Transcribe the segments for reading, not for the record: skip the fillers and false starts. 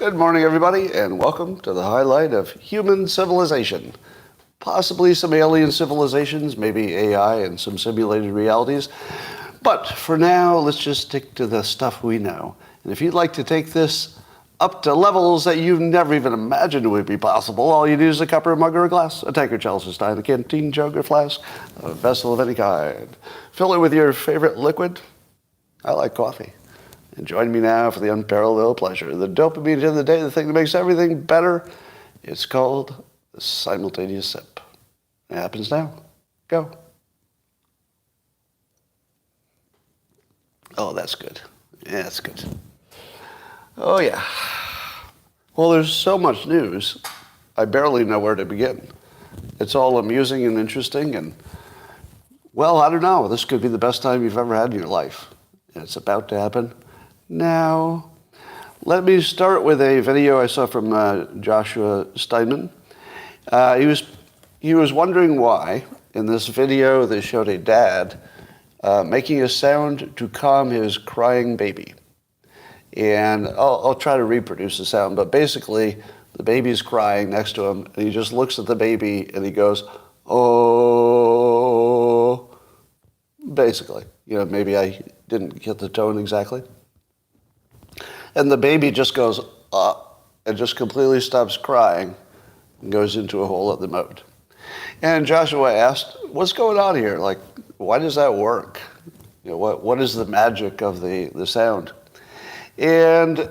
Good morning, everybody, and welcome to the highlight of human civilization. Possibly some alien civilizations, maybe AI and some simulated realities. But for now, let's just stick to the stuff we know. And if you'd like to take this up to levels that you've never even imagined would be possible, all you need is a cup or a mug or a glass, a tankard, chalice, a stein, a canteen, jug, or flask, a vessel of any kind. Fill it with your favorite liquid. I like coffee. And join me now for the unparalleled pleasure. The dopamine of the day, the thing that makes everything better. It's called the simultaneous sip. It happens now. Go. Oh, that's good. Yeah, that's good. Oh, yeah. Well, there's so much news, I barely know where to begin. It's all amusing and interesting, and, well, I don't know. This could be the best time you've ever had in your life. And it's about to happen. Now, let me start with a video I saw from Joshua Steinman. He was wondering why, in this video, they showed a dad making a sound to calm his crying baby. And I'll try to reproduce the sound, but basically, the baby's crying next to him, and he just looks at the baby, and he goes, oh, basically. You know, maybe I didn't get the tone exactly. And the baby just goes, and just completely stops crying and goes into a whole other mode. And Joshua asked, what's going on here? Like, why does that work? You know, what is the magic of the sound? And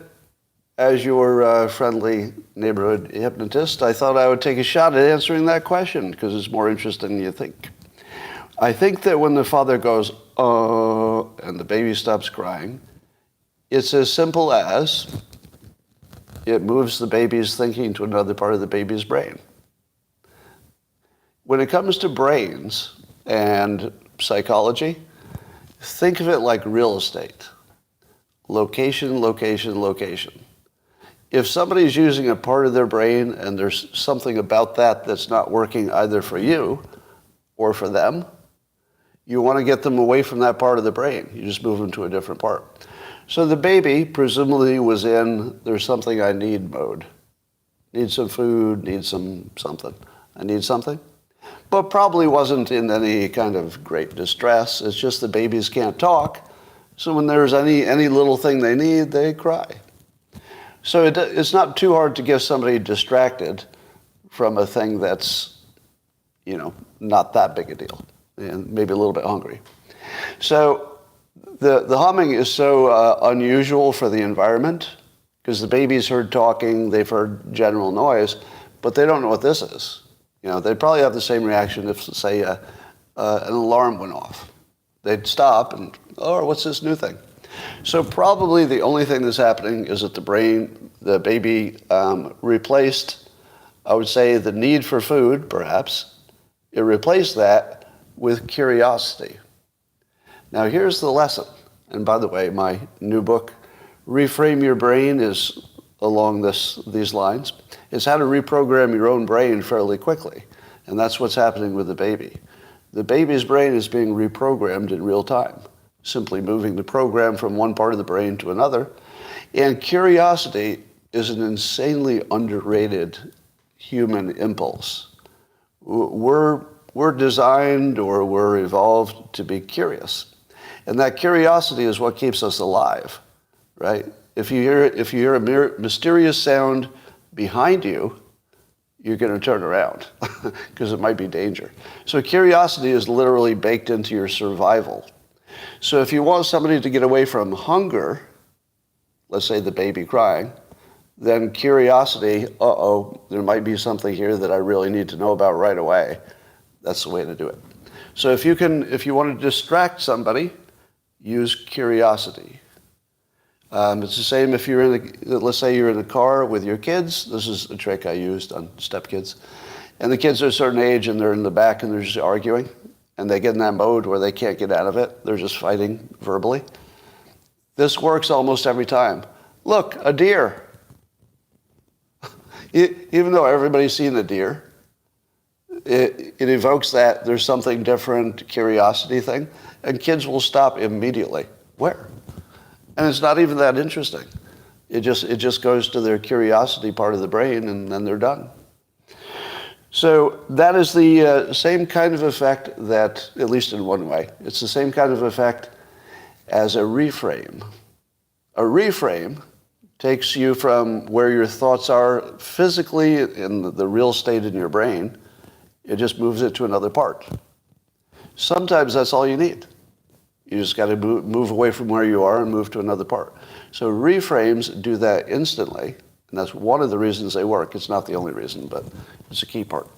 as your friendly neighborhood hypnotist, I thought I would take a shot at answering that question because it's more interesting than you think. I think that when the father goes, and the baby stops crying, it's as simple as it moves the baby's thinking to another part of the baby's brain. When it comes to brains and psychology, think of it like real estate. Location, location, location. If somebody's using a part of their brain and there's something about that that's not working either for you or for them, you want to get them away from that part of the brain. You just move them to a different part. So the baby presumably was in there's something I need mode. Need some food, need something. I need something. But probably wasn't in any kind of great distress. It's just the babies can't talk. So when there's any little thing they need, they cry. So it's not too hard to get somebody distracted from a thing that's, you know, not that big a deal and maybe a little bit hungry. So the humming is so unusual for the environment because the babies heard talking, they've heard general noise, but they don't know what this is. You know, they'd probably have the same reaction if, say, an alarm went off. They'd stop and, oh, what's this new thing? So probably the only thing that's happening is that the baby replaced, I would say, the need for food, perhaps. It replaced that with curiosity. Now, here's the lesson. And by the way, my new book, Reframe Your Brain, is along these lines. It's how to reprogram your own brain fairly quickly. And that's what's happening with the baby. The baby's brain is being reprogrammed in real time, simply moving the program from one part of the brain to another. And curiosity is an insanely underrated human impulse. We're designed or we're evolved to be curious. And that curiosity is what keeps us alive, right? If you hear a mysterious sound behind you, you're going to turn around because it might be danger. So curiosity is literally baked into your survival. So if you want somebody to get away from hunger, let's say the baby crying, then curiosity, there might be something here that I really need to know about right away. That's the way to do it. So if you want to distract somebody, use curiosity. It's the same if you're let's say you're in a car with your kids. This is a trick I used on stepkids. And the kids are a certain age and they're in the back and they're just arguing. And they get in that mode where they can't get out of it. They're just fighting verbally. This works almost every time. Look, a deer. Even though everybody's seen a deer, it evokes that there's something different, curiosity thing, and kids will stop immediately. Where? And it's not even that interesting. It just goes to their curiosity part of the brain, and then they're done. So that is the same kind of effect that, at least in one way, it's the same kind of effect as a reframe. A reframe takes you from where your thoughts are physically in the real state in your brain. It just moves it to another part. Sometimes that's all you need. You just got to move away from where you are and move to another part. So reframes do that instantly, and that's one of the reasons they work. It's not the only reason, but it's a key part.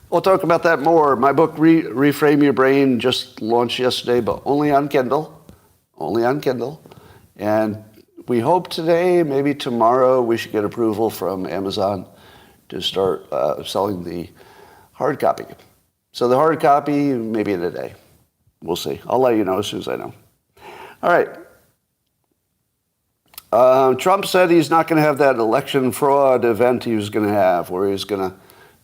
We'll talk about that more. My book, Reframe Your Brain, just launched yesterday, but only on Kindle. Only on Kindle. And we hope today, maybe tomorrow, we should get approval from Amazon to start selling the hard copy. So the hard copy, maybe in a day. We'll see. I'll let you know as soon as I know. All right. Trump said he's not going to have that election fraud event he was going to have, where he's going to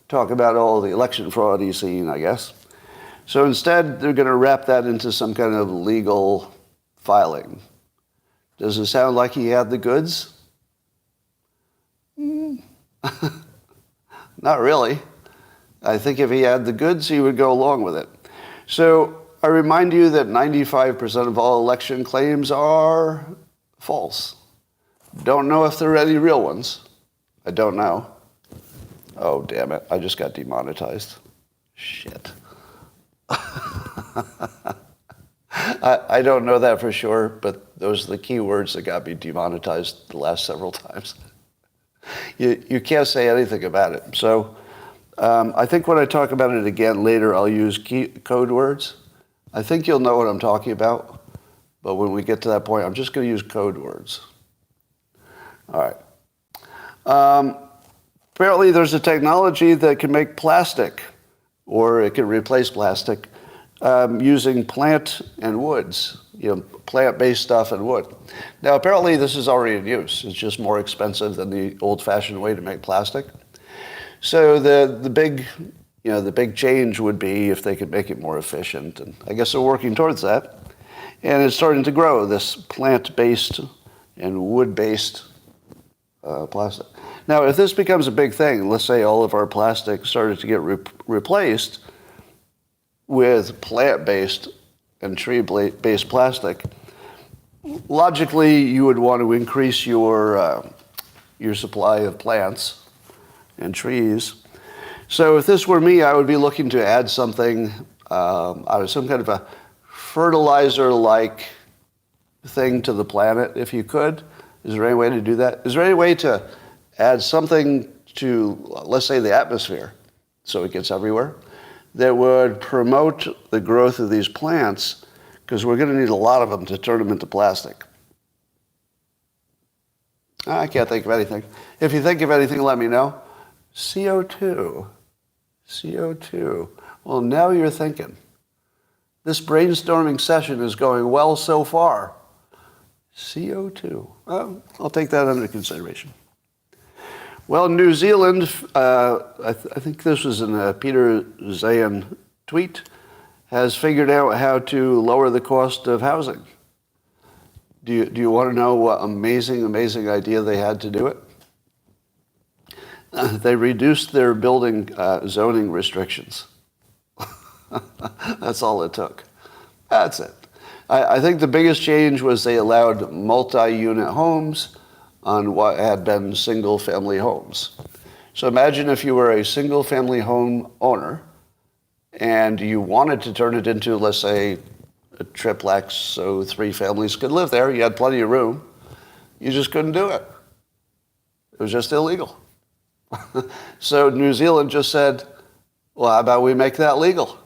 talk about all the election fraud he's seen, I guess. So instead, they're going to wrap that into some kind of legal filing. Does it sound like he had the goods? Not really. I think if he had the goods, he would go along with it. So I remind you that 95% of all election claims are false. Don't know if there are any real ones. I don't know. Oh, damn it. I just got demonetized. Shit. I don't know that for sure, but those are the key words that got me demonetized the last several times. You can't say anything about it. So I think when I talk about it again later, I'll use code words. I think you'll know what I'm talking about, but when we get to that point, I'm just going to use code words. All right. Apparently, there's a technology that can make plastic, or it can replace plastic, using plant and woods, plant-based stuff and wood. Now, apparently, this is already in use. It's just more expensive than the old-fashioned way to make plastic. So the big change would be if they could make it more efficient, and I guess they're working towards that. And it's starting to grow, this plant-based and wood-based plastic. Now, if this becomes a big thing, let's say all of our plastic started to get replaced with plant-based and tree-based plastic, logically you would want to increase your supply of plants and trees. So if this were me, I would be looking to add something out of some kind of a fertilizer-like thing to the planet, if you could. Is there any way to do that? Is there any way to add something to, let's say, the atmosphere, so it gets everywhere, that would promote the growth of these plants, because we're going to need a lot of them to turn them into plastic? I can't think of anything. If you think of anything, let me know. CO2. Well, now you're thinking. This brainstorming session is going well so far. CO2. Well, I'll take that under consideration. Well, New Zealand, I think this was in a Peter Zayan tweet, has figured out how to lower the cost of housing. Do you want to know what amazing idea they had to do it? They reduced their building zoning restrictions. That's all it took. That's it. I think the biggest change was they allowed multi-unit homes on what had been single-family homes. So imagine if you were a single-family home owner and you wanted to turn it into, let's say, a triplex so 3 families could live there. You had plenty of room. You just couldn't do it. It was just illegal. So New Zealand just said, well, how about we make that legal?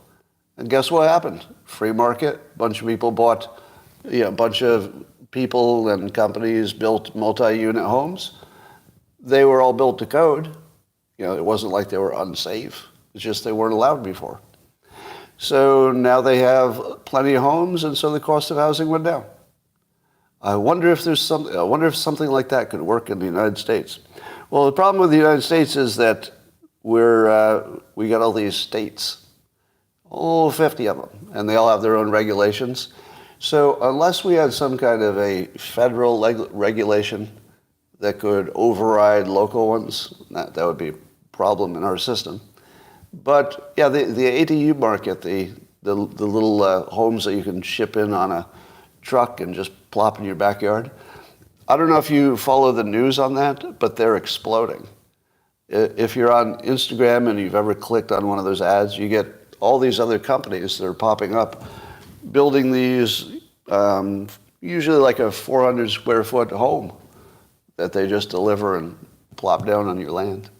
And guess what happened? Free market, a bunch of people bought, a bunch of people and companies built multi-unit homes. They were all built to code. It wasn't like they were unsafe. It's just they weren't allowed before. So now they have plenty of homes, and so the cost of housing went down. I wonder if something like that could work in the United States. Well, the problem with the United States is that we got all these states, all 50 of them, and they all have their own regulations. So unless we had some kind of a federal regulation that could override local ones. That would be a problem in our system. But yeah, the ADU market, the little homes that you can ship in on a truck and just plop in your backyard. I don't know if you follow the news on that, but they're exploding. If you're on Instagram and you've ever clicked on one of those ads, you get all these other companies that are popping up, building these, usually like a 400 square foot home that they just deliver and plop down on your land.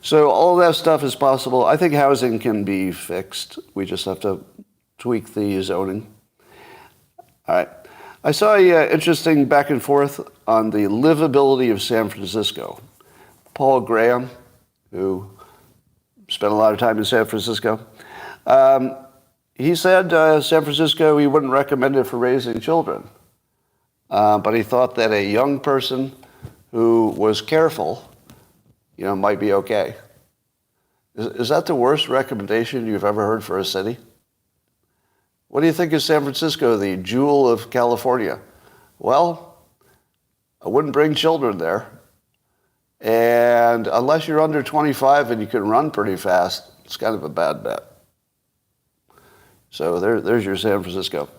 So all that stuff is possible. I think housing can be fixed. We just have to tweak the zoning. All right. I saw an interesting back and forth on the livability of San Francisco. Paul Graham, who spent a lot of time in San Francisco, he said San Francisco, he wouldn't recommend it for raising children. But he thought that a young person who was careful, might be okay. Is that the worst recommendation you've ever heard for a city? What do you think of San Francisco, the jewel of California? Well, I wouldn't bring children there. And unless you're under 25 and you can run pretty fast, it's kind of a bad bet. So there's your San Francisco.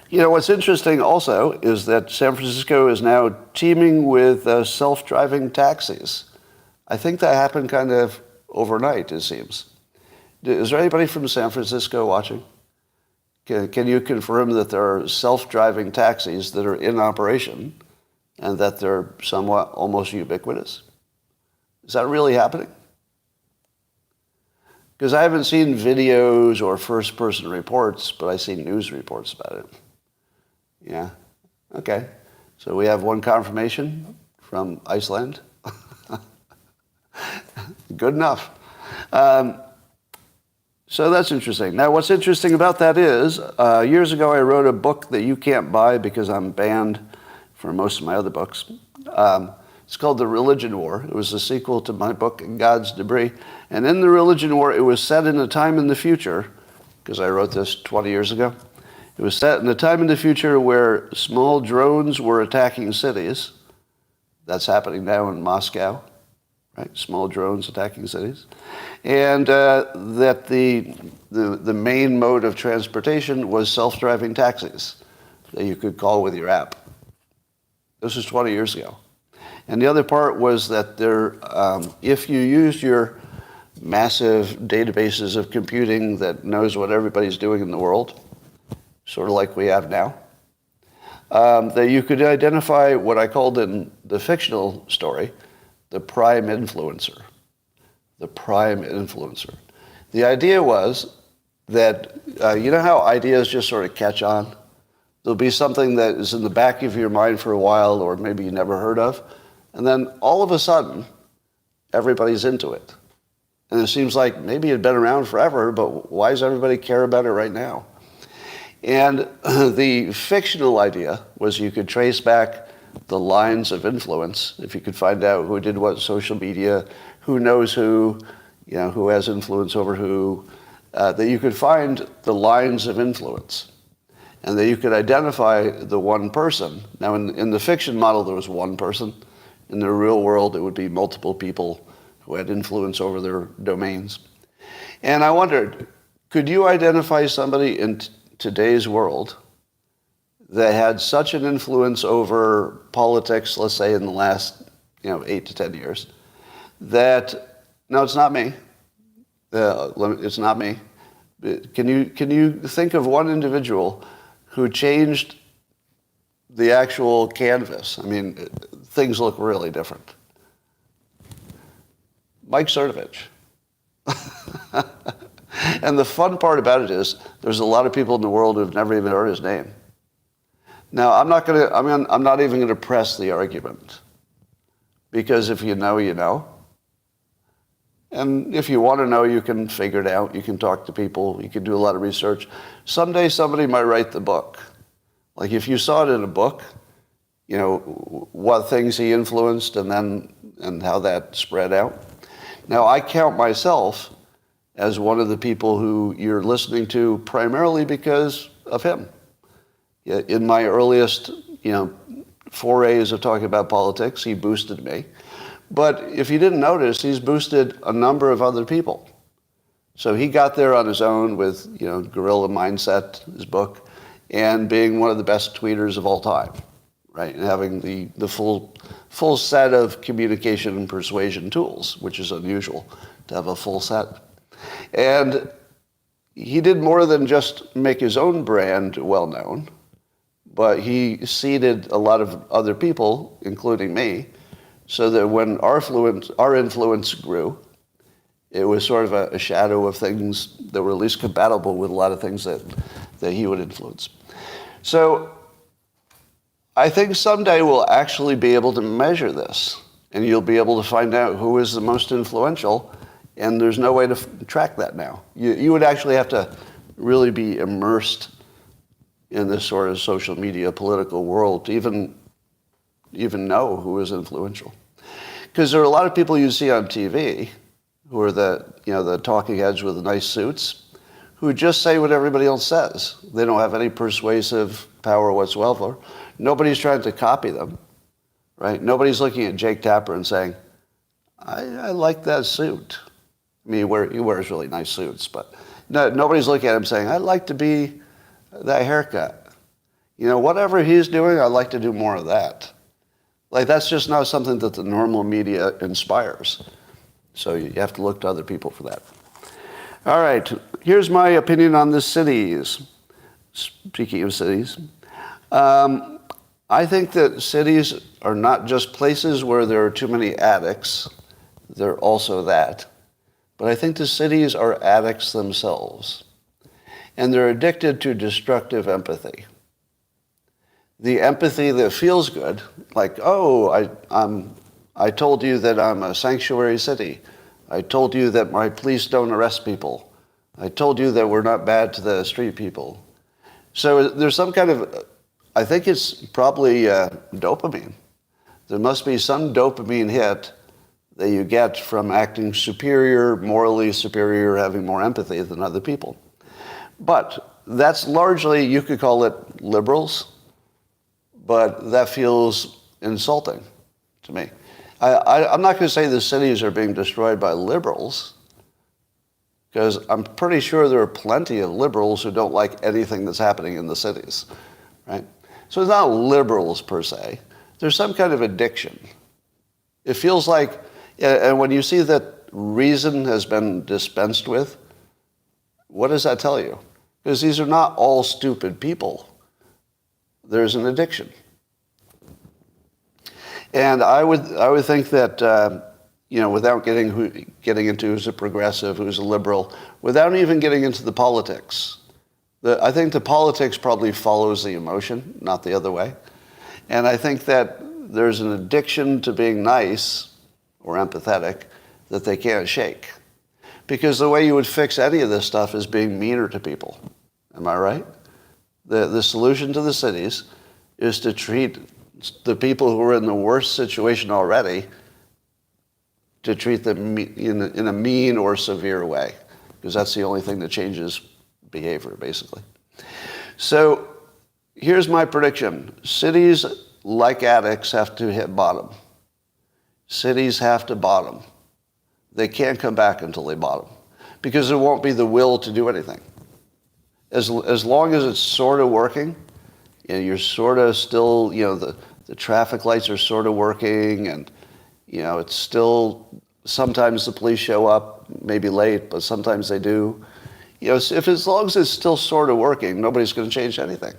What's interesting also is that San Francisco is now teeming with self-driving taxis. I think that happened kind of overnight, it seems. Is there anybody from San Francisco watching? Can you confirm that there are self-driving taxis that are in operation and that they're somewhat almost ubiquitous? Is that really happening? Because I haven't seen videos or first-person reports, but I see news reports about it. Yeah, okay. So we have one confirmation from Iceland. Good enough. So that's interesting. Now, what's interesting about that is, years ago I wrote a book that you can't buy because I'm banned from most of my other books. It's called The Religion War. It was the sequel to my book, God's Debris. And in The Religion War, it was set in a time in the future, because I wrote this 20 years ago. It was set in a time in the future where small drones were attacking cities. That's happening now in Moscow, right? Small drones attacking cities. And that the main mode of transportation was self-driving taxis that you could call with your app. This was 20 years ago. And the other part was that if you used your massive databases of computing that knows what everybody's doing in the world, sort of like we have now, that you could identify what I called in the fictional story, the prime influencer. The prime influencer. The idea was that, you know how ideas just sort of catch on? There'll be something that is in the back of your mind for a while, or maybe you never heard of, and then all of a sudden, everybody's into it. And it seems like maybe it had been around forever, but why does everybody care about it right now? And the fictional idea was you could trace back the lines of influence, if you could find out who did what social media, who knows who, who has influence over who, that you could find the lines of influence. And that you could identify the one person. Now, in the fiction model, there was one person. In the real world, it would be multiple people who had influence over their domains. And I wondered, could you identify somebody in today's world that had such an influence over politics, let's say in the last 8 to 10 years, that, no, it's not me. It's not me. Can you think of one individual who changed the actual canvas? I mean, things look really different. Mike Cernovich. And the fun part about it is there's a lot of people in the world who've never even heard his name. Now, I'm not even going to press the argument, because if you know, you know. And if you want to know, you can figure it out. You can talk to people. You can do a lot of research. Someday somebody might write the book. Like if you saw it in a book, what things he influenced and how that spread out. Now, I count myself as one of the people who you're listening to primarily because of him. In my earliest, forays of talking about politics. He boosted me. But if you didn't notice, he's boosted a number of other people. So he got there on his own with, Guerrilla Mindset, his book, and being one of the best tweeters of all time, right? And having the full set of communication and persuasion tools, which is unusual to have a full set. And he did more than just make his own brand well known, but he seeded a lot of other people, including me, so that when our influence grew, it was sort of a shadow of things that were at least compatible with a lot of things that he would influence. So I think someday we'll actually be able to measure this, and you'll be able to find out who is the most influential, and there's no way to track that now. You would actually have to really be immersed in this sort of social media political world to even know who is influential. Because there are a lot of people you see on TV who are the talking heads with the nice suits who just say what everybody else says. They don't have any persuasive power whatsoever. Nobody's trying to copy them, right? Nobody's looking at Jake Tapper and saying, I like that suit. I mean, he wears really nice suits, but nobody's looking at him saying, I'd like to be that haircut. Whatever he's doing, I'd like to do more of that. Like, that's just not something that the normal media inspires. So you have to look to other people for that. All right, here's my opinion on the cities. Speaking of cities, I think that cities are not just places where there are too many addicts. They're also that. But I think the cities are addicts themselves. And they're addicted to destructive empathy. The empathy that feels good, like, I told you that I'm a sanctuary city. I told you that my police don't arrest people. I told you that we're not bad to the street people. So there's some kind of, I think it's probably dopamine. There must be some dopamine hit that you get from acting superior, morally superior, having more empathy than other people. But that's largely, you could call it liberals, but that feels insulting to me. I'm not going to say the cities are being destroyed by liberals, because I'm pretty sure there are plenty of liberals who don't like anything that's happening in the cities, right? So it's not liberals per se. There's some kind of addiction. It feels like, and when you see that reason has been dispensed with, what does that tell you? Because these are not all stupid people. There's an addiction. And I would think that, without getting into who's a progressive, who's a liberal, without even getting into the politics, I think the politics probably follows the emotion, not the other way. And I think that there's an addiction to being nice or empathetic that they can't shake. Because the way you would fix any of this stuff is being meaner to people. Am I right? The solution to the cities is to treat the people who are in the worst situation already, to treat them in a mean or severe way, because that's the only thing that changes behavior, basically. So here's my prediction. Cities, like addicts, have to hit bottom. Cities have to bottom. They can't come back until they bottom, because there won't be the will to do anything. As long as it's sort of working, you're sort of still, the traffic lights are sort of working, and, it's still, sometimes the police show up, maybe late, but sometimes they do. As long as it's still sort of working, nobody's going to change anything,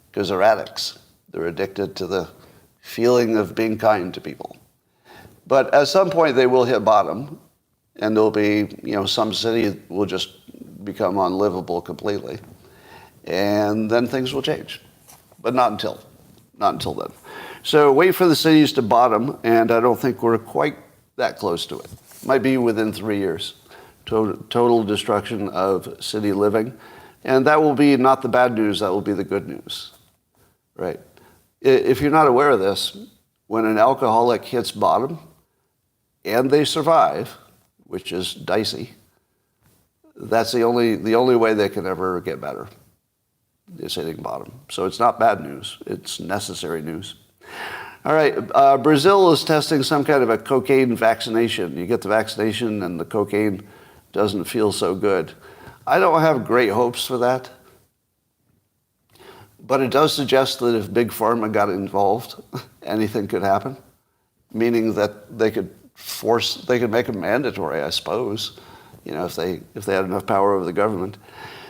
because they're addicts. They're addicted to the feeling of being kind to people. But at some point they will hit bottom, and there'll be, some city will just become unlivable completely. And then things will change. But not until then. So wait for the cities to bottom, and I don't think we're quite that close to it. Might be within 3 years. Total destruction of city living. And that will be not the bad news, that will be the good news. Right? If you're not aware of this, when an alcoholic hits bottom, and they survive, which is dicey, that's the only way they can ever get better, is hitting bottom. So it's not bad news. It's necessary news. All right, Brazil is testing some kind of a cocaine vaccination. You get the vaccination and the cocaine doesn't feel so good. I don't have great hopes for that. But it does suggest that if Big Pharma got involved, anything could happen. Meaning that they could make them mandatory, I suppose, if they had enough power over the government.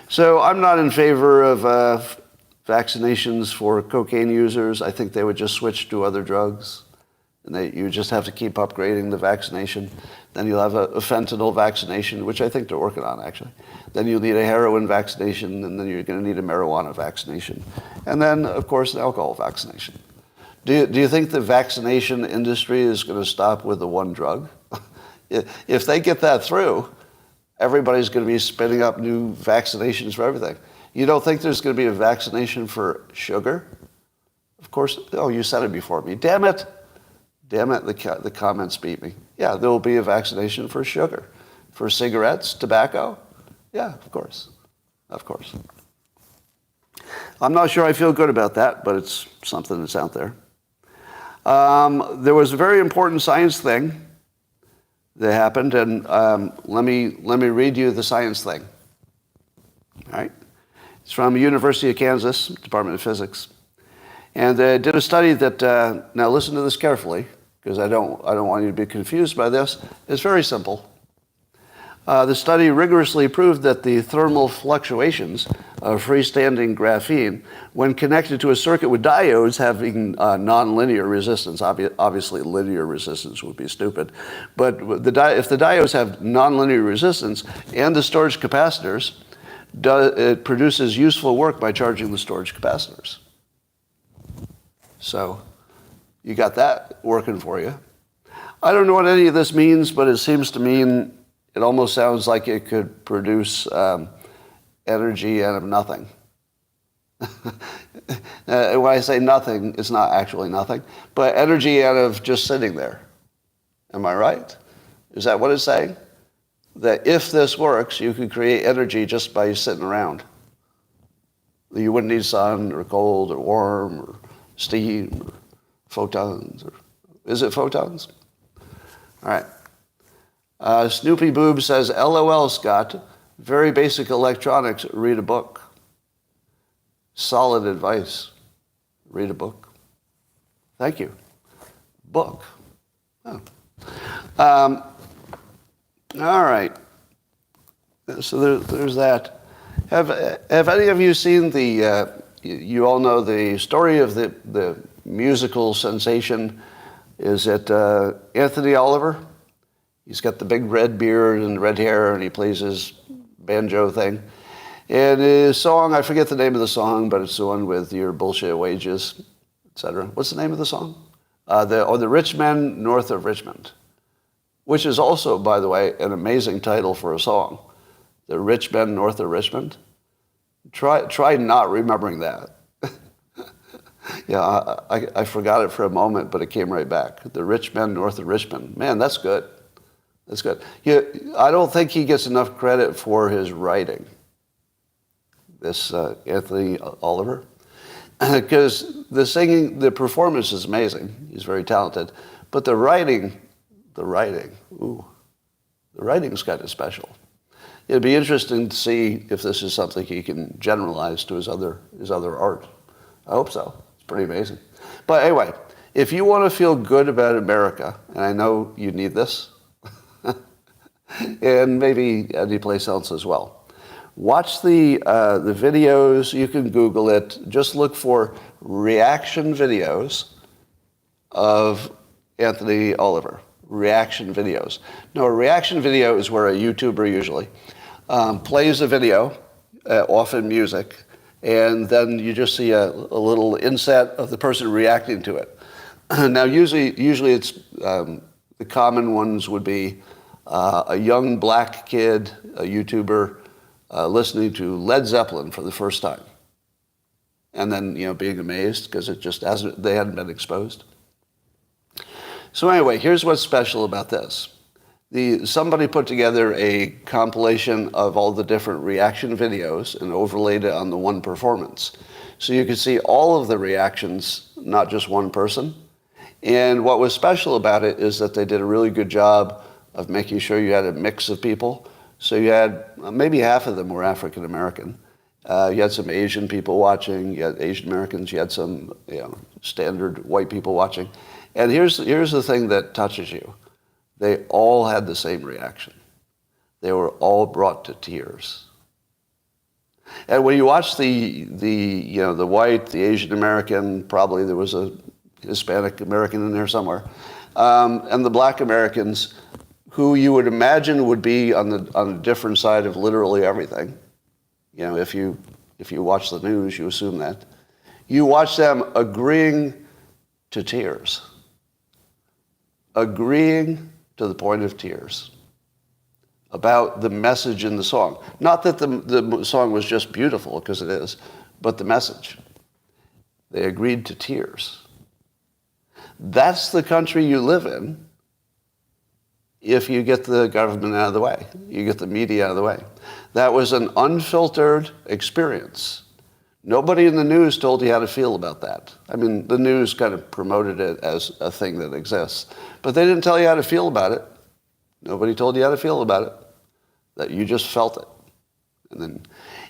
So I'm not in favor of vaccinations for cocaine users. I think they would just switch to other drugs. And you just have to keep upgrading the vaccination. Then you'll have a fentanyl vaccination, which I think they're working on, actually. Then you'll need a heroin vaccination, and then you're going to need a marijuana vaccination. And then, of course, an alcohol vaccination. Do you think the vaccination industry is going to stop with the one drug? If they get that through, everybody's going to be spinning up new vaccinations for everything. You don't think there's going to be a vaccination for sugar? Of course. Oh, you said it before me. Damn it. Damn it, the comments beat me. Yeah, there will be a vaccination for sugar. For cigarettes, tobacco? Yeah, of course. Of course. I'm not sure I feel good about that, but it's something that's out there. There was a very important science thing that happened, and let me read you the science thing. All right? It's from University of Kansas, Department of Physics. And they did a study that, now listen to this carefully, because I don't want you to be confused by this. It's very simple. The study rigorously proved that the thermal fluctuations of freestanding graphene, when connected to a circuit with diodes having nonlinear resistance, obviously linear resistance would be stupid, but if the diodes have nonlinear resistance and the storage capacitors, it produces useful work by charging the storage capacitors. So you got that working for you. I don't know what any of this means, but it seems to mean, it almost sounds like it could produce energy out of nothing. When I say nothing, it's not actually nothing, but energy out of just sitting there. Am I right? Is that what it's saying? That if this works, you could create energy just by sitting around. You wouldn't need sun or cold or warm or steam or photons. Is it photons? All right. Snoopy Boob says, LOL, Scott. Very basic electronics. Read a book. Solid advice. Read a book. Thank you. Book. Oh. All right. So there's that. Have any of you seen you all know the story of the musical sensation? Is it Anthony Oliver? He's got the big red beard and red hair, and he plays his banjo thing. And his song, I forget the name of the song, but it's the one with your bullshit wages, etc. What's the name of the song? The Rich Men North of Richmond, which is also, by the way, an amazing title for a song. The Rich Men North of Richmond. Try not remembering that. Yeah, I forgot it for a moment, but it came right back. The Rich Men North of Richmond. Man, that's good. That's good. I don't think he gets enough credit for his writing, this Anthony Oliver, because the singing, the performance is amazing. He's very talented. But the writing, the writing's kind of special. It'd be interesting to see if this is something he can generalize to his other art. I hope so. It's pretty amazing. But anyway, if you want to feel good about America, and I know you need this, and maybe any place else as well, watch the videos. You can Google it. Just look for reaction videos of Anthony Oliver. Reaction videos. Now, a reaction video is where a YouTuber usually plays a video, often music, and then you just see a little inset of the person reacting to it. Now, usually it's the common ones would be a young black kid, a YouTuber, listening to Led Zeppelin for the first time, and then being amazed because they hadn't been exposed. So anyway, here's what's special about this. Somebody put together a compilation of all the different reaction videos and overlaid it on the one performance. So you could see all of the reactions, not just one person. And what was special about it is that they did a really good job of making sure you had a mix of people. So you had maybe half of them were African American. You had some Asian people watching. You had Asian Americans. You had some standard white people watching. And here's the thing that touches you. They all had the same reaction. They were all brought to tears. And when you watch the white, the Asian American, probably there was a Hispanic American in there somewhere, and the black Americans, who you would imagine would be on a different side of literally everything. If you watch the news, you assume that. You watch them agreeing to tears. Agreeing to the point of tears about the message in the song. Not that the song was just beautiful, because it is, but the message. They agreed to tears. That's the country you live in if you get the government out of the way. You get the media out of the way. That was an unfiltered experience. Nobody in the news told you how to feel about that. I mean, the news kind of promoted it as a thing that exists, but they didn't tell you how to feel about it. Nobody told you how to feel about it. That you just felt it.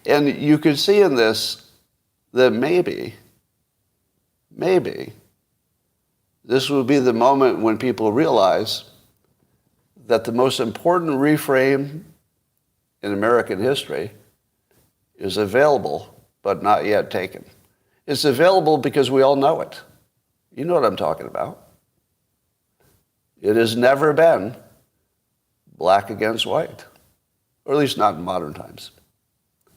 And you could see in this that maybe this will be the moment when people realize that the most important reframe in American history is available, but not yet taken. It's available because we all know it. You know what I'm talking about. It has never been black against white, or at least not in modern times.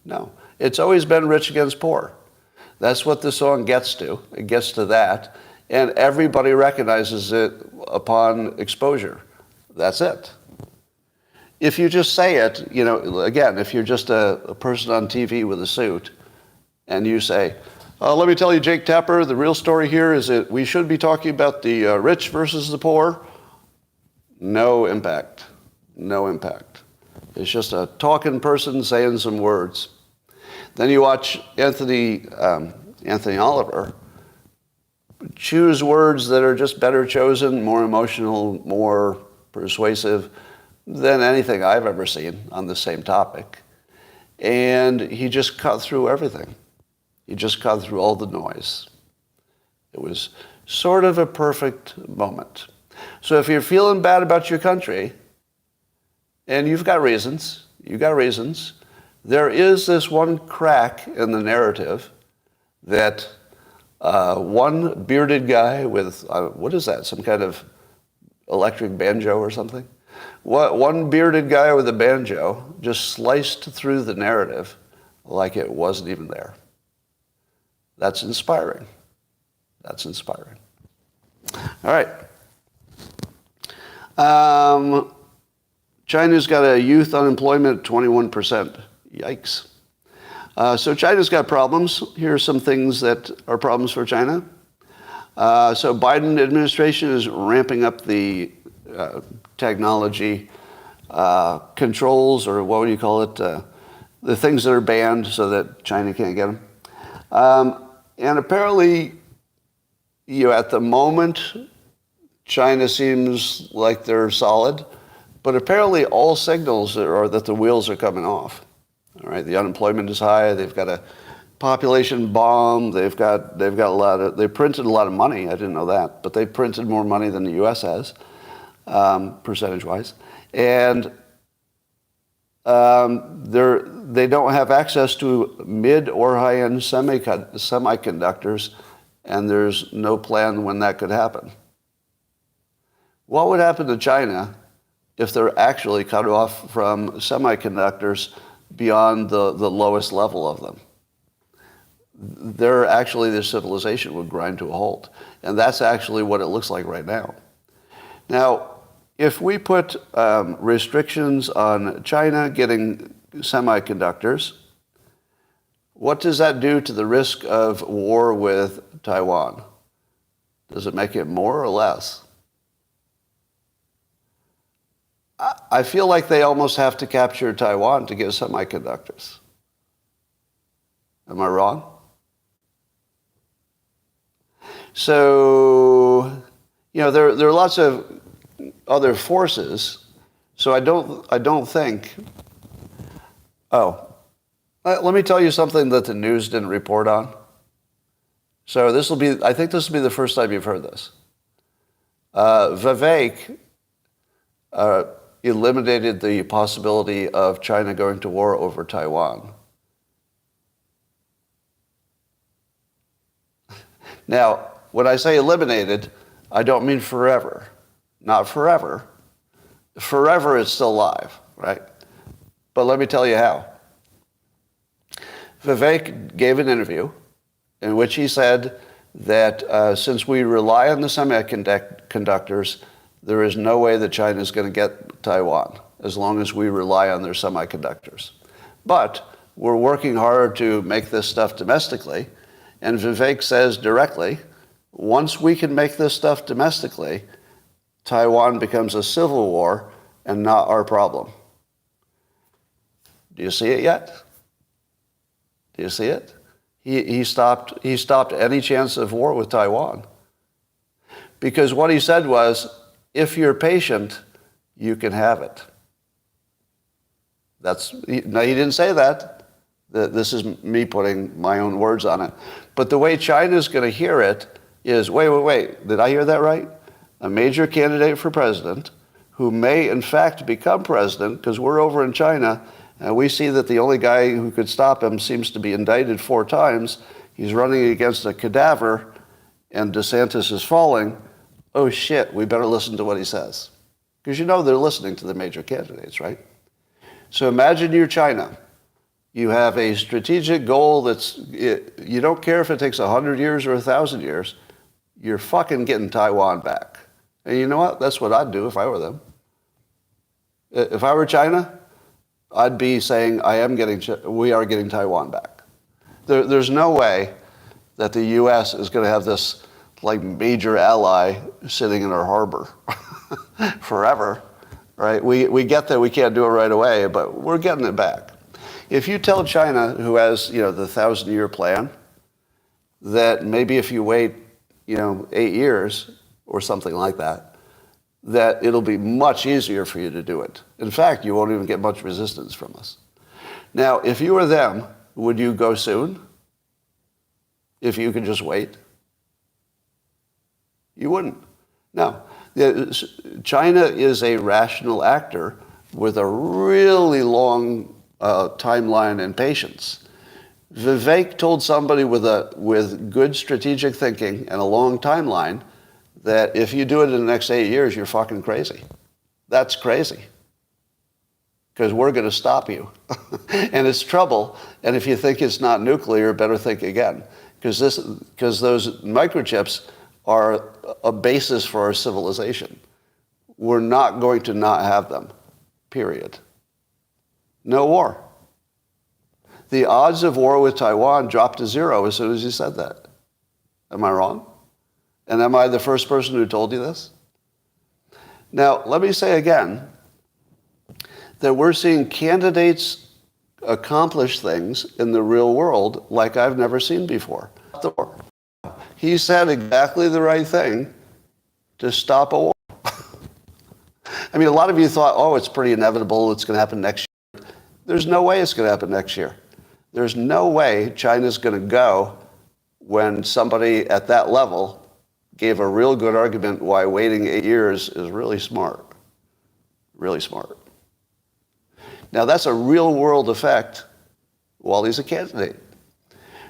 No, it's always been rich against poor. That's what the song gets to. It gets to that, and everybody recognizes it upon exposure. That's it. If you just say it, again, if you're just a person on TV with a suit, and you say, let me tell you, Jake Tapper, the real story here is that we should be talking about the rich versus the poor. No impact. No impact. It's just a talking person saying some words. Then you watch Anthony Oliver choose words that are just better chosen, more emotional, more persuasive than anything I've ever seen on the same topic. And he just cut through everything. He just cut through all the noise. It was sort of a perfect moment. So if you're feeling bad about your country, and you've got reasons, there is this one crack in the narrative that one bearded guy with, what is that, some kind of electric banjo or something? One bearded guy with a banjo just sliced through the narrative like it wasn't even there. That's inspiring. That's inspiring. All right. China's got a youth unemployment of 21%. Yikes. So China's got problems. Here are some things that are problems for China. So Biden administration is ramping up the technology controls, or what would you call it, the things that are banned so that China can't get them. And apparently, at the moment, China seems like they're solid, but apparently all signals are that the wheels are coming off. All right, the unemployment is high. They've got a population bomb. They printed a lot of money. I didn't know that, but they printed more money than the U.S. has, percentage-wise, and they don't have access to mid or high-end semiconductors, and there's no plan when that could happen. What would happen to China if they're actually cut off from semiconductors beyond the lowest level of them? Their civilization would grind to a halt. And that's actually what it looks like right now. Now, if we put restrictions on China getting semiconductors, what does that do to the risk of war with Taiwan? Does it make it more or less? I feel like they almost have to capture Taiwan to get semiconductors. Am I wrong? So, there are lots of other forces. So I don't think. Oh, let me tell you something that the news didn't report on. So I think this will be the first time you've heard this. Vivek eliminated the possibility of China going to war over Taiwan. Now, when I say eliminated, I don't mean forever. Not forever. Forever it's still alive, right? But let me tell you how. Vivek gave an interview in which he said that since we rely on the semiconductors, there is no way that China is going to get Taiwan as long as we rely on their semiconductors. But we're working hard to make this stuff domestically. And Vivek says directly, once we can make this stuff domestically, Taiwan becomes a civil war and not our problem. Do you see it yet? Do you see it? He stopped any chance of war with Taiwan. Because what he said was, if you're patient, you can have it. Now, he didn't say that. This is me putting my own words on it. But the way China's going to hear it is, wait, did I hear that right? A major candidate for president who may, in fact, become president, because we're over in China, and we see that the only guy who could stop him seems to be indicted 4 times. He's running against a cadaver, and DeSantis is falling. Oh, shit, we better listen to what he says. Because they're listening to the major candidates, right? So imagine you're China. You have a strategic goal you don't care if it takes 100 years or 1,000 years. You're fucking getting Taiwan back. And you know what? That's what I'd do if I were them. If I were China, I'd be saying we are getting Taiwan back. There's no way that the U.S. is going to have this major ally sitting in our harbor forever, right? We get that we can't do it right away, but we're getting it back. If you tell China, who has the 1,000-year plan, that maybe if you wait 8 years or something like that, that it'll be much easier for you to do it. In fact, you won't even get much resistance from us. Now, if you were them, would you go soon? If you could just wait? You wouldn't. No. China is a rational actor with a really long timeline and patience. Vivek told somebody with good strategic thinking and a long timeline that if you do it in the next 8 years, you're fucking crazy. That's crazy. Because we're going to stop you. And it's trouble. And if you think it's not nuclear, better think again. Because those microchips are a basis for our civilization. We're not going to not have them. Period. No war. The odds of war with Taiwan dropped to 0 as soon as you said that. Am I wrong? And am I the first person who told you this? Now, let me say again that we're seeing candidates accomplish things in the real world like I've never seen before. He said exactly the right thing to stop a war. I mean, a lot of you thought, oh, it's pretty inevitable, it's going to happen next year. There's no way it's going to happen next year. There's no way China's going to go when somebody at that level gave a real good argument why waiting 8 years is really smart. Really smart. Now, that's a real-world effect while he's a candidate.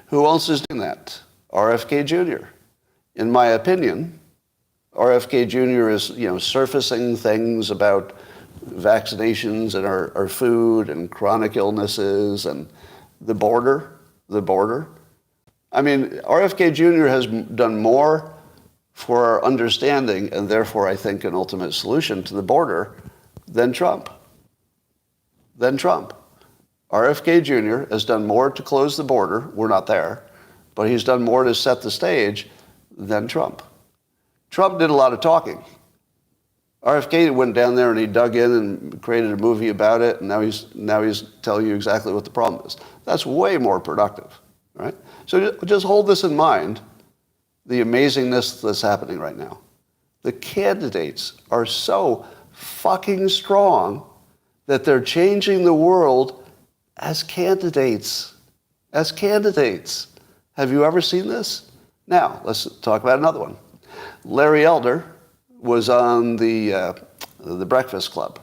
Who else is doing that? RFK Jr. In my opinion, RFK Jr. is, surfacing things about vaccinations and our food and chronic illnesses and the border. I mean, RFK Jr. has done more for our understanding and therefore, I think, an ultimate solution to the border than Trump. RFK Jr. has done more to close the border. We're not there. But he's done more to set the stage than Trump. Trump did a lot of talking. RFK went down there and he dug in and created a movie about it, and now he's telling you exactly what the problem is. That's way more productive, right? So just hold this in mind, the amazingness that's happening right now. The candidates are so fucking strong that they're changing the world as candidates. As candidates. Have you ever seen this? Now, let's talk about another one. Larry Elder was on the Breakfast Club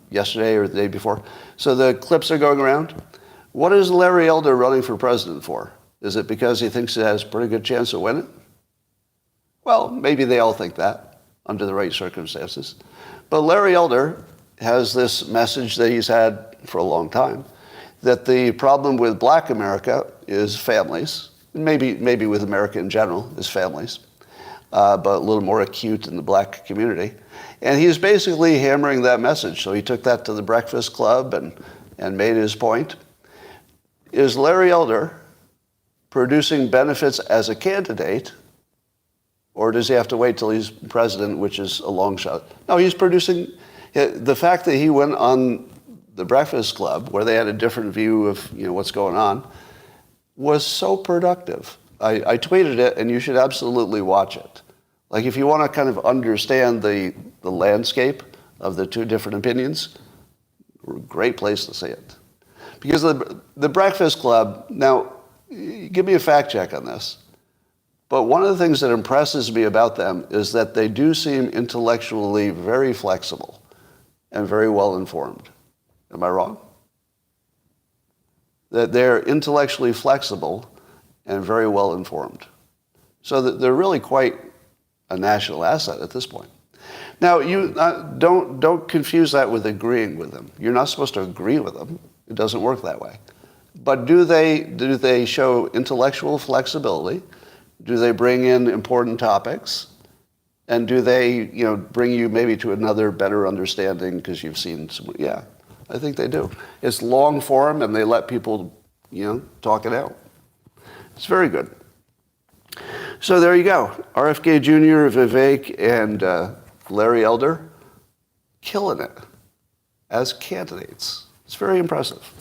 yesterday or the day before. So the clips are going around. What is Larry Elder running for president for? Is it because he thinks he has a pretty good chance of winning? Well, maybe they all think that under the right circumstances. But Larry Elder has this message that he's had for a long time, that the problem with black America is families, maybe with America in general is families, but a little more acute in the black community. And he's basically hammering that message. So he took that to the Breakfast Club and made his point. Is Larry Elder producing benefits as a candidate, or does he have to wait till he's president, which is a long shot? No, he's producing. The fact that he went on the Breakfast Club, where they had a different view of what's going on, was so productive. I tweeted it, and you should absolutely watch it. Like, if you want to kind of understand the landscape of the two different opinions, great place to see it. Because the Breakfast Club, now, give me a fact check on this, but one of the things that impresses me about them is that they do seem intellectually very flexible and very well informed. Am I wrong? That they're intellectually flexible and very well informed. So that they're really quite a national asset at this point. Now, you don't confuse that with agreeing with them. You're not supposed to agree with them. It doesn't work that way. But do they show intellectual flexibility? Do they bring in important topics? And do they, bring you maybe to another better understanding because you've seen some? Yeah, I think they do. It's long form, and they let people, talk it out. It's very good. So there you go. RFK Jr., Vivek, and Larry Elder, killing it as candidates. It's very impressive.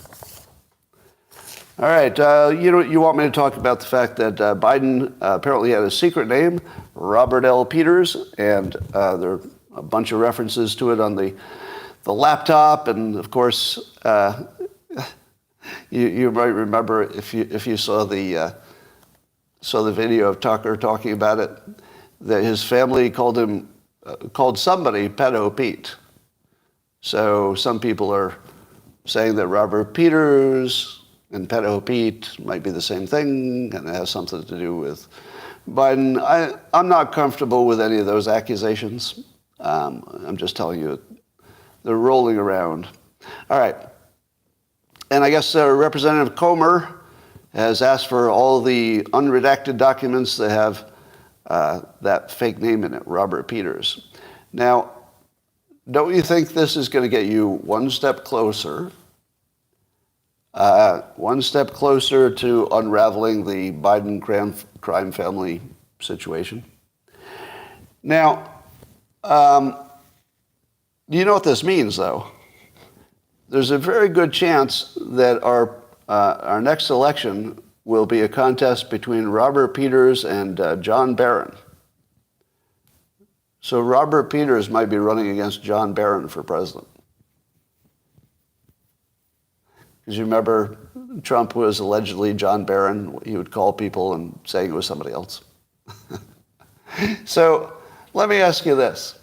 All right, you want me to talk about the fact that Biden apparently had a secret name, Robert L. Peters, and there are a bunch of references to it on the laptop, and of course, you might remember if you saw the video of Tucker talking about it, that his family called somebody Pedo Pete. So some people are saying that Robert Peters and Pedo Pete might be the same thing, and it has something to do with Biden. I'm not comfortable with any of those accusations. I'm just telling you, they're rolling around. All right. And I guess Representative Comer has asked for all the unredacted documents that have that fake name in it, Robert Peters. Now, don't you think this is going to get you one step closer to unraveling the Biden crime family situation? Now, you know what this means, though? There's a very good chance that our next election will be a contest between Robert Peters and John Barron. So Robert Peters might be running against John Barron for president. Because you remember Trump was allegedly John Barron. He would call people and saying it was somebody else. So let me ask you this.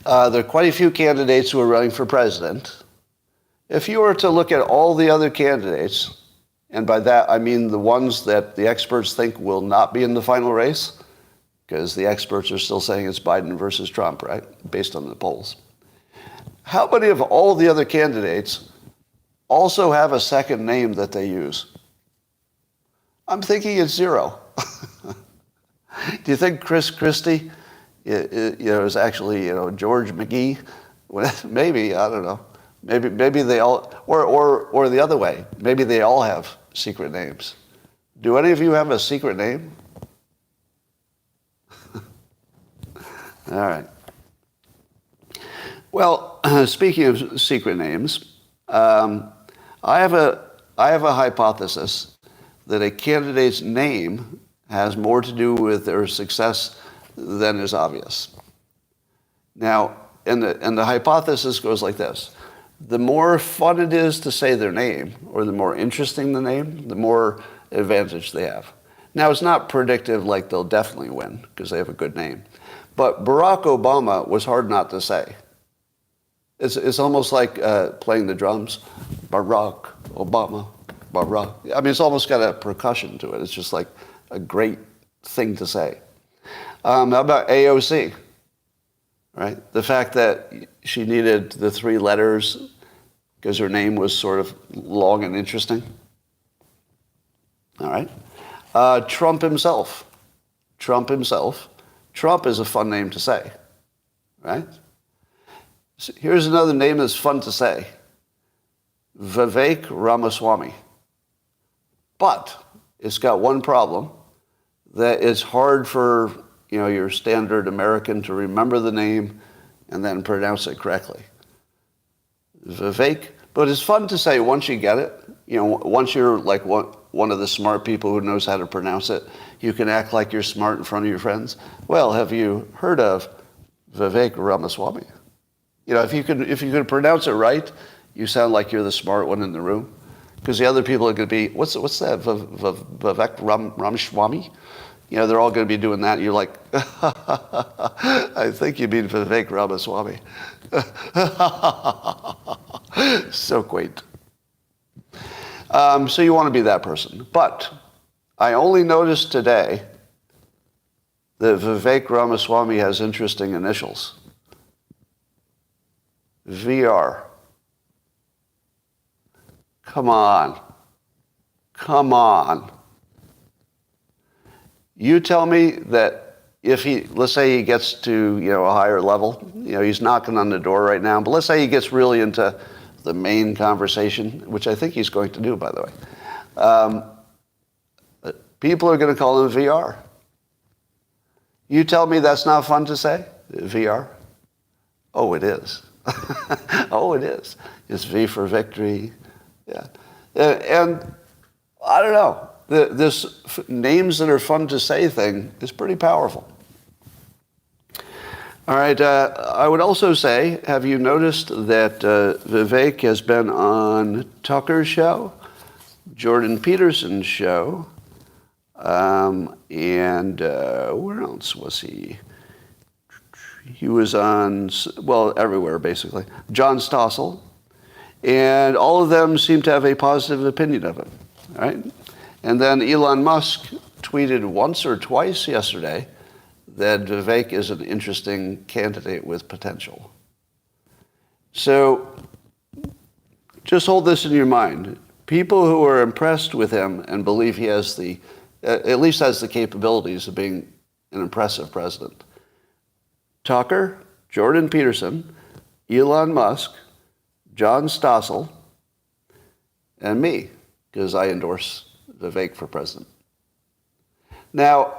There are quite a few candidates who are running for president. If you were to look at all the other candidates, and by that I mean the ones that the experts think will not be in the final race, because the experts are still saying it's Biden versus Trump, right, based on the polls. How many of all the other candidates also have a second name that they use? I'm thinking it's zero. Do you think Chris Christie is actually George McGee? Maybe, I don't know. Maybe they all, or the other way. Maybe they all have secret names. Do any of you have a secret name? All right. Well, speaking of secret names, I have a hypothesis that a candidate's name has more to do with their success than is obvious. Now, and the hypothesis goes like this. The more fun it is to say their name, or the more interesting the name, the more advantage they have. Now, it's not predictive like they'll definitely win, because they have a good name. But Barack Obama was hard not to say. It's almost like playing the drums. Barack Obama, Barack. I mean, it's almost got a percussion to it. It's just like a great thing to say. How about AOC? Right? The fact that she needed the 3 letters because her name was sort of long and interesting. All right. Trump himself. Trump is a fun name to say. Right? So here's another name that's fun to say. Vivek Ramaswamy. But it's got one problem, that it's hard for your standard American to remember the name and then pronounce it correctly. Vivek, but it's fun to say once you get it. Once you're like one of the smart people who knows how to pronounce it, you can act like you're smart in front of your friends. Well, have you heard of Vivek Ramaswamy? If you could pronounce it right, you sound like you're the smart one in the room. Because the other people are going to be, what's that, Vivek Ramaswamy? They're all going to be doing that. You're like, I think you mean Vivek Ramaswamy. So quaint. So you want to be that person. But I only noticed today that Vivek Ramaswamy has interesting initials. VR. Come on. You tell me that if let's say he gets to, a higher level, he's knocking on the door right now, but let's say he gets really into the main conversation, which I think he's going to do, by the way. People are going to call him VR. You tell me that's not fun to say? VR? Oh, it is. Oh, it is. It's V for victory. Yeah. And I don't know. This names that are fun to say thing is pretty powerful. All right. I would also say, have you noticed that Vivek has been on Tucker's show, Jordan Peterson's show, and where else was he? He was on, everywhere, basically. John Stossel. And all of them seem to have a positive opinion of him, right? And then Elon Musk tweeted once or twice yesterday that Vivek is an interesting candidate with potential. So just hold this in your mind. People who are impressed with him and believe he has at least has the capabilities of being an impressive president. Tucker, Jordan Peterson, Elon Musk, John Stossel, and me, because I endorse Vivek for president. Now,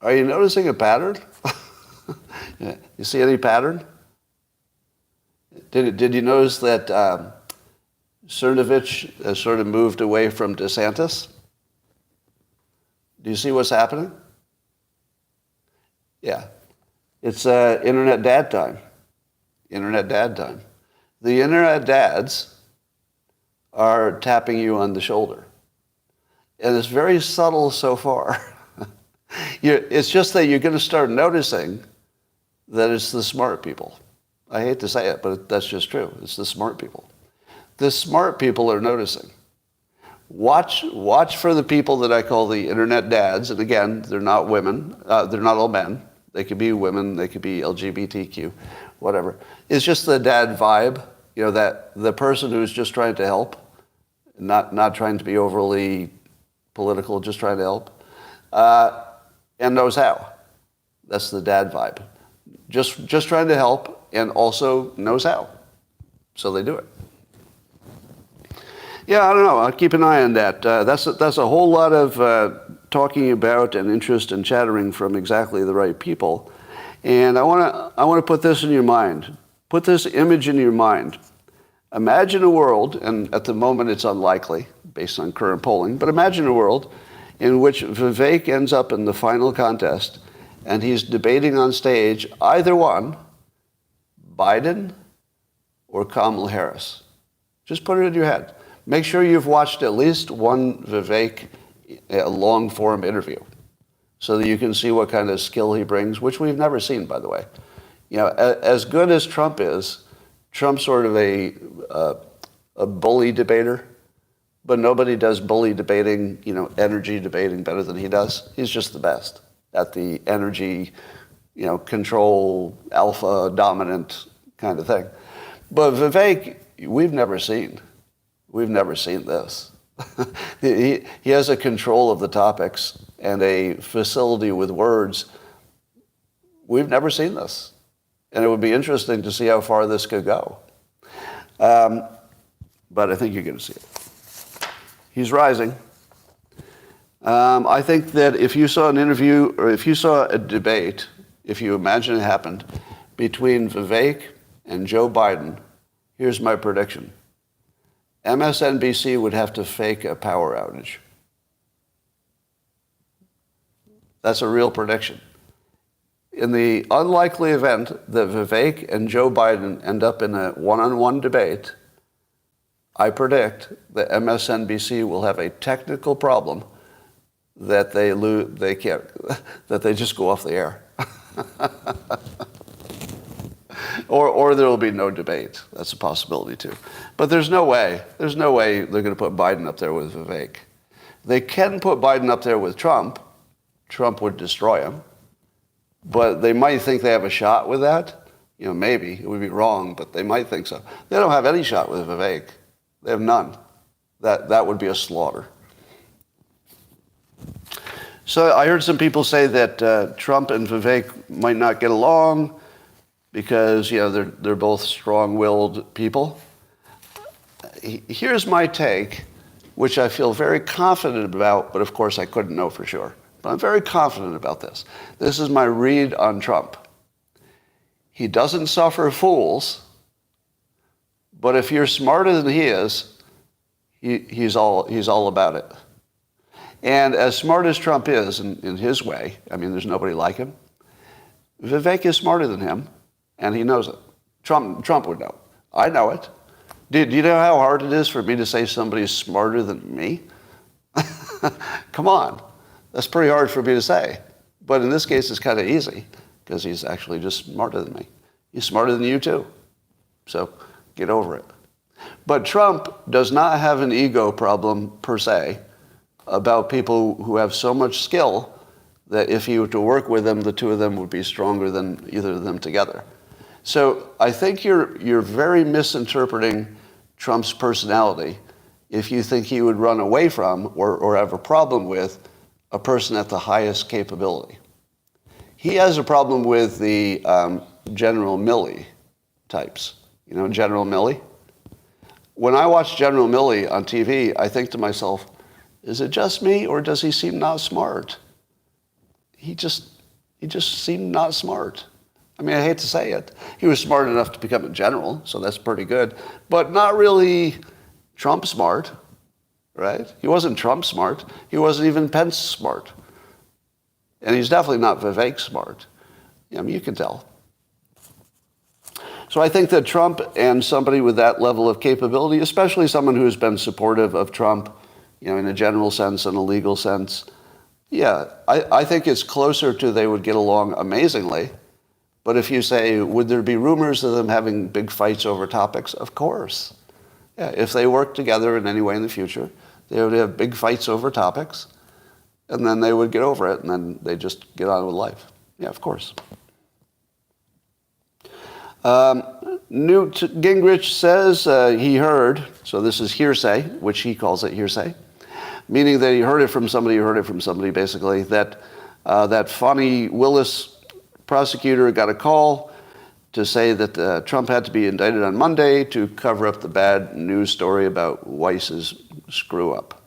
are you noticing a pattern? You see any pattern? Did you notice that Cernovich has sort of moved away from DeSantis? Do you see what's happening? Yeah. It's internet dad time. Internet dad time. The internet dads are tapping you on the shoulder. And it's very subtle so far. It's just that you're going to start noticing that it's the smart people. I hate to say it, but that's just true. It's the smart people. The smart people are noticing. Watch for the people that I call the internet dads. And again, they're not women. They're not all men. They could be women. They could be LGBTQ, whatever. It's just the dad vibe. That the person who's just trying to help, not trying to be overly political, just trying to help, and knows how. That's the dad vibe. Just trying to help and also knows how. So they do it. Yeah, I don't know. I'll keep an eye on that. That's a whole lot of talking about and interest and chattering from exactly the right people. And I want to put this in your mind. Put this image in your mind. Imagine a world, and at the moment it's unlikely based on current polling, but imagine a world in which Vivek ends up in the final contest and he's debating on stage either one, Biden or Kamala Harris. Just put it in your head. Make sure you've watched at least one Vivek long-form interview so that you can see what kind of skill he brings, which we've never seen, by the way. You know, as good as Trump is, Trump's sort of a bully debater, but nobody does bully debating, you know, energy debating better than he does. He's just the best at the energy, you know, control, alpha, dominant kind of thing. But Vivek, we've never seen. We've never seen this. He has a control of the topics and a facility with words. We've never seen this. And it would be interesting to see how far this could go. But I think you're going to see it. He's rising. I think that if you saw an interview or if you saw a debate, if you imagine it happened, between Vivek and Joe Biden, here's my prediction. MSNBC would have to fake a power outage. That's a real prediction. In the unlikely event that Vivek and Joe Biden end up in a one-on-one debate, I predict that MSNBC will have a technical problem that they can't, that they just go off the air. Or there will be no debate. That's a possibility too. But there's no way they're going to put Biden up there with Vivek. They can put Biden up there with Trump. Trump would destroy him. But they might think they have a shot with that. You know, maybe. It would be wrong, but they might think so. They don't have any shot with Vivek. They have none. That would be a slaughter. So I heard some people say that Trump and Vivek might not get along because, you know, they're both strong-willed people. Here's my take, which I feel very confident about, but of course I couldn't know for sure. But I'm very confident about this. This is my read on Trump. He doesn't suffer fools, but if you're smarter than he is, he's all about it. And as smart as Trump is in his way, I mean, there's nobody like him, Vivek is smarter than him, and he knows it. Trump would know. I know it. Do you know how hard it is for me to say somebody's smarter than me? Come on. That's pretty hard for me to say. But in this case, it's kind of easy because he's actually just smarter than me. He's smarter than you too. So get over it. But Trump does not have an ego problem per se about people who have so much skill that if he were to work with them, the two of them would be stronger than either of them together. So I think you're very misinterpreting Trump's personality if you think he would run away from or have a problem with a person at the highest capability. He has a problem with the General Milley types. You know General Milley? When I watch General Milley on TV, I think to myself, is it just me or does he seem not smart? He just seemed not smart. I mean, I hate to say it. He was smart enough to become a general, so that's pretty good, but not really Trump smart. Right? He wasn't Trump smart. He wasn't even Pence smart. And he's definitely not Vivek smart. I mean, you can tell. So I think that Trump and somebody with that level of capability, especially someone who's been supportive of Trump, you know, in a general sense and a legal sense, yeah, I think it's closer to they would get along amazingly. But if you say, would there be rumors of them having big fights over topics? Of course. Yeah, if they work together in any way in the future, they would have big fights over topics, and then they would get over it, and then they just get on with life. Yeah, of course. Newt Gingrich says he heard, so this is hearsay, which he calls it hearsay, meaning that he heard it from somebody, basically, that that Fani Willis prosecutor got a call to say that Trump had to be indicted on Monday to cover up the bad news story about Weiss's screw-up.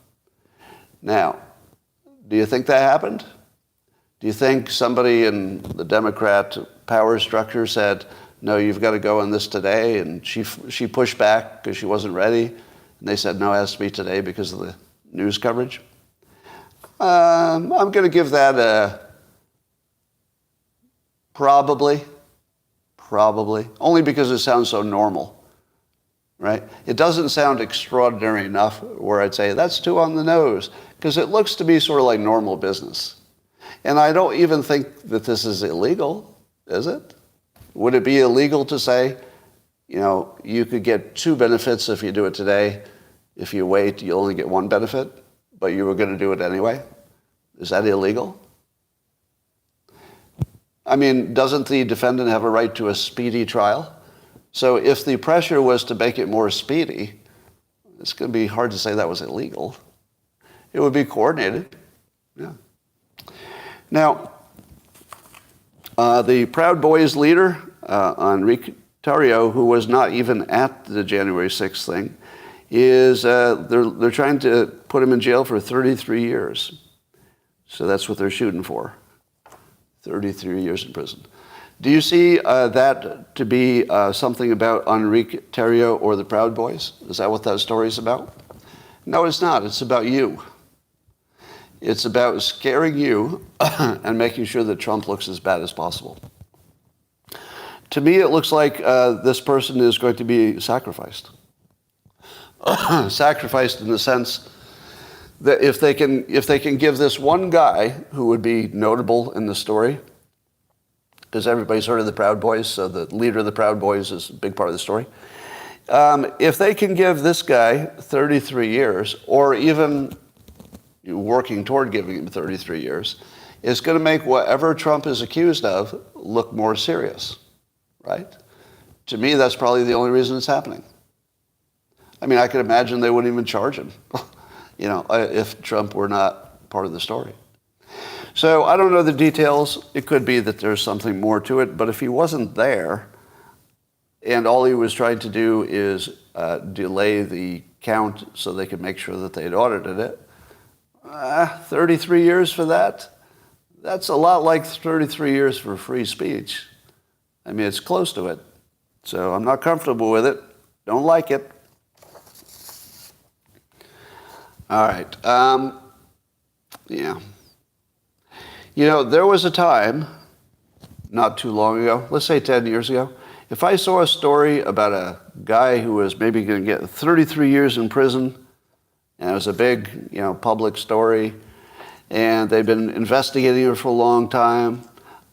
Now, do you think that happened? Do you think somebody in the Democrat power structure said, no, you've got to go on this today, and she pushed back because she wasn't ready, and they said, no, it has to be today because of the news coverage? I'm going to give that a probably, only because it sounds so normal, right? It doesn't sound extraordinary enough where I'd say that's too on the nose, because it looks to be sort of like normal business. And I don't even think that this is illegal, is it? Would it be illegal to say, you could get 2 benefits if you do it today. If you wait, you only get 1 benefit, but you were going to do it anyway? Is that illegal? I mean, doesn't the defendant have a right to a speedy trial? So if the pressure was to make it more speedy, it's going to be hard to say that was illegal. It would be coordinated. Yeah. Now, the Proud Boys leader, Enrique Tarrio, who was not even at the January 6th thing, is they're trying to put him in jail for 33 years. So that's what they're shooting for. 33 years in prison. Do you see that to be something about Enrique Tarrio or the Proud Boys? Is that what that story is about? No, it's not. It's about you. It's about scaring you and making sure that Trump looks as bad as possible. To me, it looks like this person is going to be sacrificed. Sacrificed in the sense that if they can give this one guy who would be notable in the story, because everybody's heard of the Proud Boys, so the leader of the Proud Boys is a big part of the story. If they can give this guy 33 years, or even working toward giving him 33 years, it's going to make whatever Trump is accused of look more serious, right? To me, that's probably the only reason it's happening. I mean, I could imagine they wouldn't even charge him, if Trump were not part of the story. So I don't know the details. It could be that there's something more to it, but if he wasn't there and all he was trying to do is delay the count so they could make sure that they'd audited it, 33 years for that? That's a lot like 33 years for free speech. I mean, it's close to it. So I'm not comfortable with it. Don't like it. All right. Yeah. There was a time, not too long ago, let's say 10 years ago, if I saw a story about a guy who was maybe going to get 33 years in prison, and it was a big, public story, and they've been investigating it for a long time,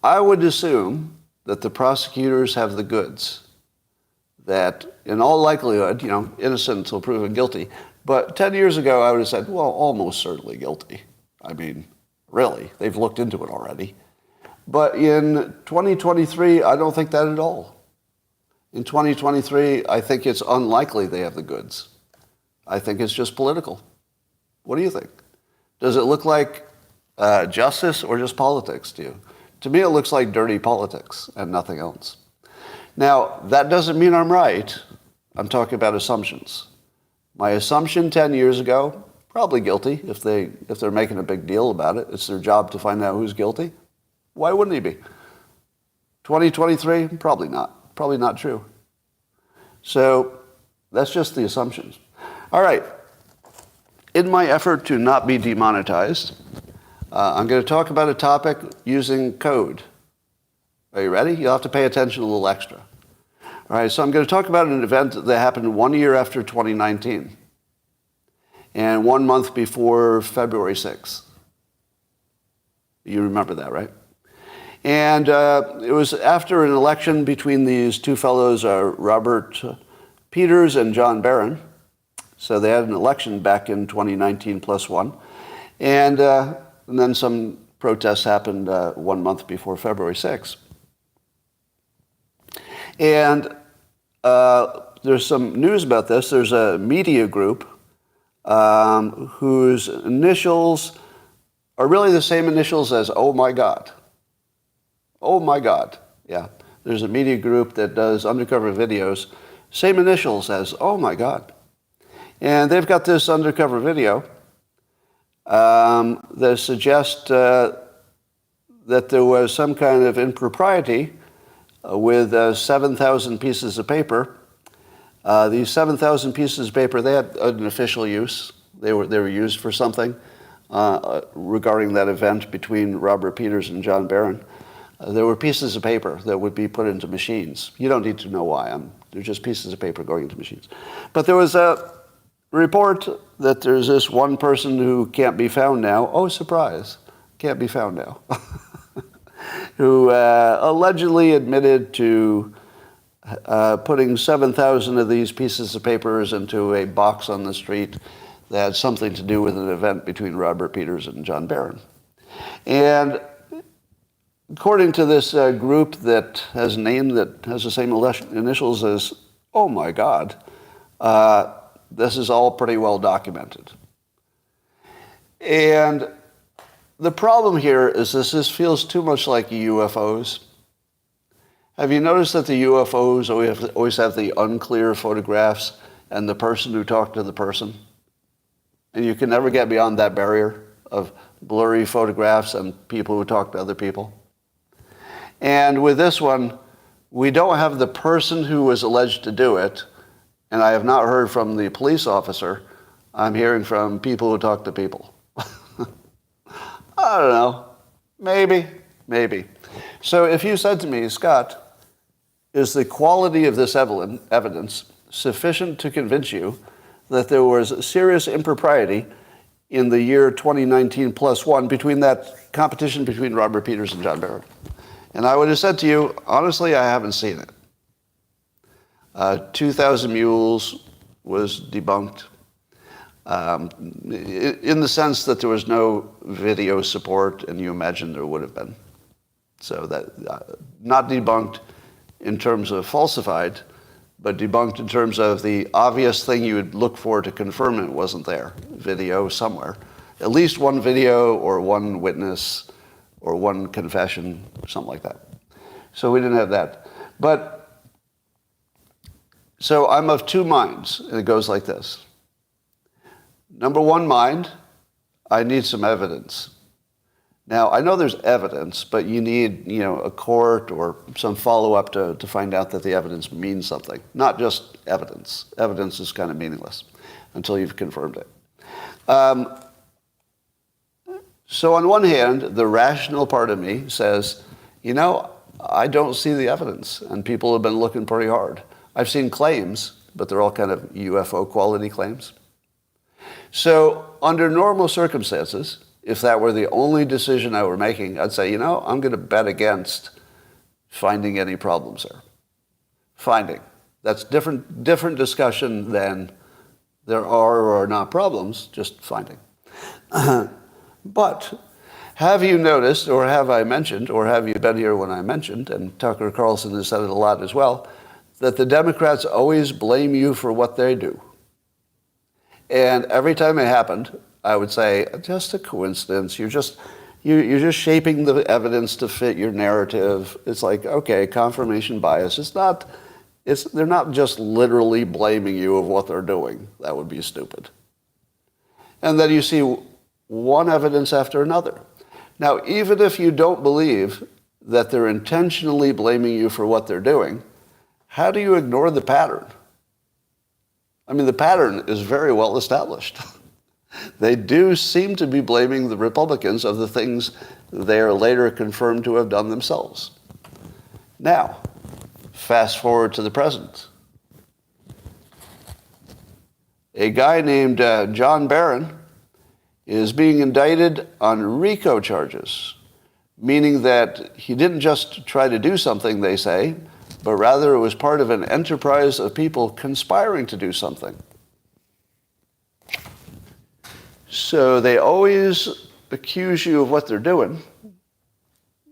I would assume that the prosecutors have the goods, that in all likelihood, innocent until proven guilty. But 10 years ago, I would have said, well, almost certainly guilty. I mean, really, they've looked into it already. But in 2023, I don't think that at all. In 2023, I think it's unlikely they have the goods. I think it's just political. What do you think? Does it look like justice or just politics to you? To me, it looks like dirty politics and nothing else. Now, that doesn't mean I'm right. I'm talking about assumptions. My assumption 10 years ago, probably guilty if they're making a big deal about it. It's their job to find out who's guilty. Why wouldn't he be? 2023, probably not. Probably not true. So that's just the assumptions. All right. In my effort to not be demonetized, I'm going to talk about a topic using code. Are you ready? You'll have to pay attention a little extra. All right, so I'm going to talk about an event that happened 1 year after 2019 and 1 month before February 6th. You remember that, right? And it was after an election between these two fellows, Robert Peters and John Barron. So they had an election back in 2019 +1. And then some protests happened 1 month before February 6th. And there's some news about this. There's a media group whose initials are really the same initials as "Oh my God." Oh my God. Yeah. There's a media group that does undercover videos, same initials as "Oh my God." And they've got this undercover video that suggests that there was some kind of impropriety with 7,000 pieces of paper. These 7,000 pieces of paper, they had an official use. They were used for something. regarding that event between Robert Peters and John Barron. There were pieces of paper that would be put into machines. You don't need to know why. They're just pieces of paper going into machines. But there was a report that there's this one person who can't be found now. Oh, surprise. Can't be found now. Who allegedly admitted to putting 7,000 of these pieces of papers into a box on the street that had something to do with an event between Robert Peters and John Barron. And according to this group that has a name that has the same initials as, oh my God, this is all pretty well documented. And the problem here is this feels too much like UFOs. Have you noticed that the UFOs always have the unclear photographs and the person who talked to the person? And you can never get beyond that barrier of blurry photographs and people who talk to other people. And with this one, we don't have the person who was alleged to do it, and I have not heard from the police officer. I'm hearing from people who talk to people. I don't know. Maybe. So if you said to me, Scott, is the quality of this evidence sufficient to convince you that there was serious impropriety in the year 2019 plus one between that competition between Robert Peters and John Barron? And I would have said to you, honestly, I haven't seen it. 2,000 Mules was debunked in the sense that there was no video support, and you imagine there would have been. So that not debunked in terms of falsified, but debunked in terms of the obvious thing you would look for to confirm it wasn't there. Video somewhere. At least one video or one witness or one confession, something like that. So we didn't have that. But, so I'm of two minds, and it goes like this. Number one mind, I need some evidence. Now, I know there's evidence, but you need, a court or some follow-up to find out that the evidence means something. Not just evidence. Evidence is kind of meaningless until you've confirmed it. So on one hand, the rational part of me says, I don't see the evidence, and people have been looking pretty hard. I've seen claims, but they're all kind of UFO quality claims. So under normal circumstances, if that were the only decision I were making, I'd say, I'm going to bet against finding any problems there. Finding. That's different discussion than there are or are not problems, just finding. But have you noticed, or have I mentioned, or have you been here when I mentioned, and Tucker Carlson has said it a lot as well, that the Democrats always blame you for what they do? And every time it happened, I would say, just a coincidence. You're just shaping the evidence to fit your narrative. It's like, okay, confirmation bias. They're not just literally blaming you of what they're doing. That would be stupid. And then you see one evidence after another. Now, even if you don't believe that they're intentionally blaming you for what they're doing, how do you ignore the pattern? I mean, the pattern is very well established. They do seem to be blaming the Republicans of the things they are later confirmed to have done themselves. Now, fast forward to the present. A guy named John Barron is being indicted on RICO charges, meaning that he didn't just try to do something, they say, but rather it was part of an enterprise of people conspiring to do something. So they always accuse you of what they're doing,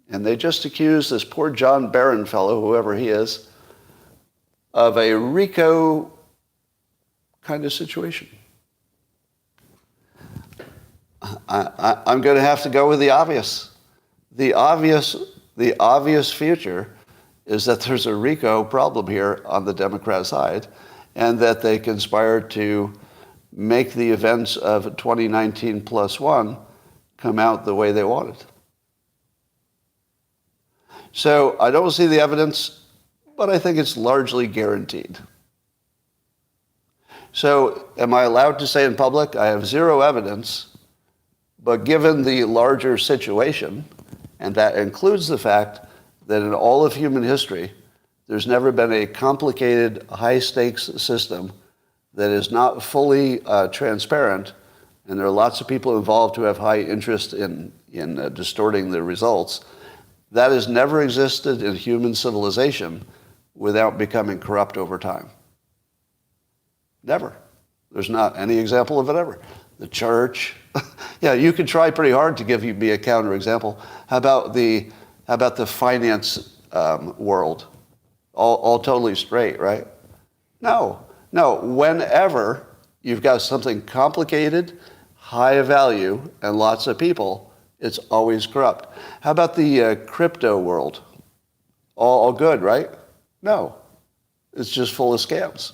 and they just accuse this poor John Barron fellow, whoever he is, of a RICO kind of situation. I'm going to have to go with the obvious. The obvious future is that there's a RICO problem here on the Democrat side, and that they conspired to make the events of 2019 plus one come out the way they wanted. So I don't see the evidence, but I think it's largely guaranteed. So am I allowed to say in public, I have zero evidence, But given the larger situation, and that includes the fact that in all of human history, there's never been a complicated, high-stakes system that is not fully transparent, and there are lots of people involved who have high interest in distorting the results. That has never existed in human civilization without becoming corrupt over time. Never. There's not any example of it ever. The church. Yeah, you could try pretty hard to give me a counterexample. How about the finance world? All totally straight, right? No. Whenever you've got something complicated, high value, and lots of people, it's always corrupt. How about the crypto world? All good, right? No. It's just full of scams.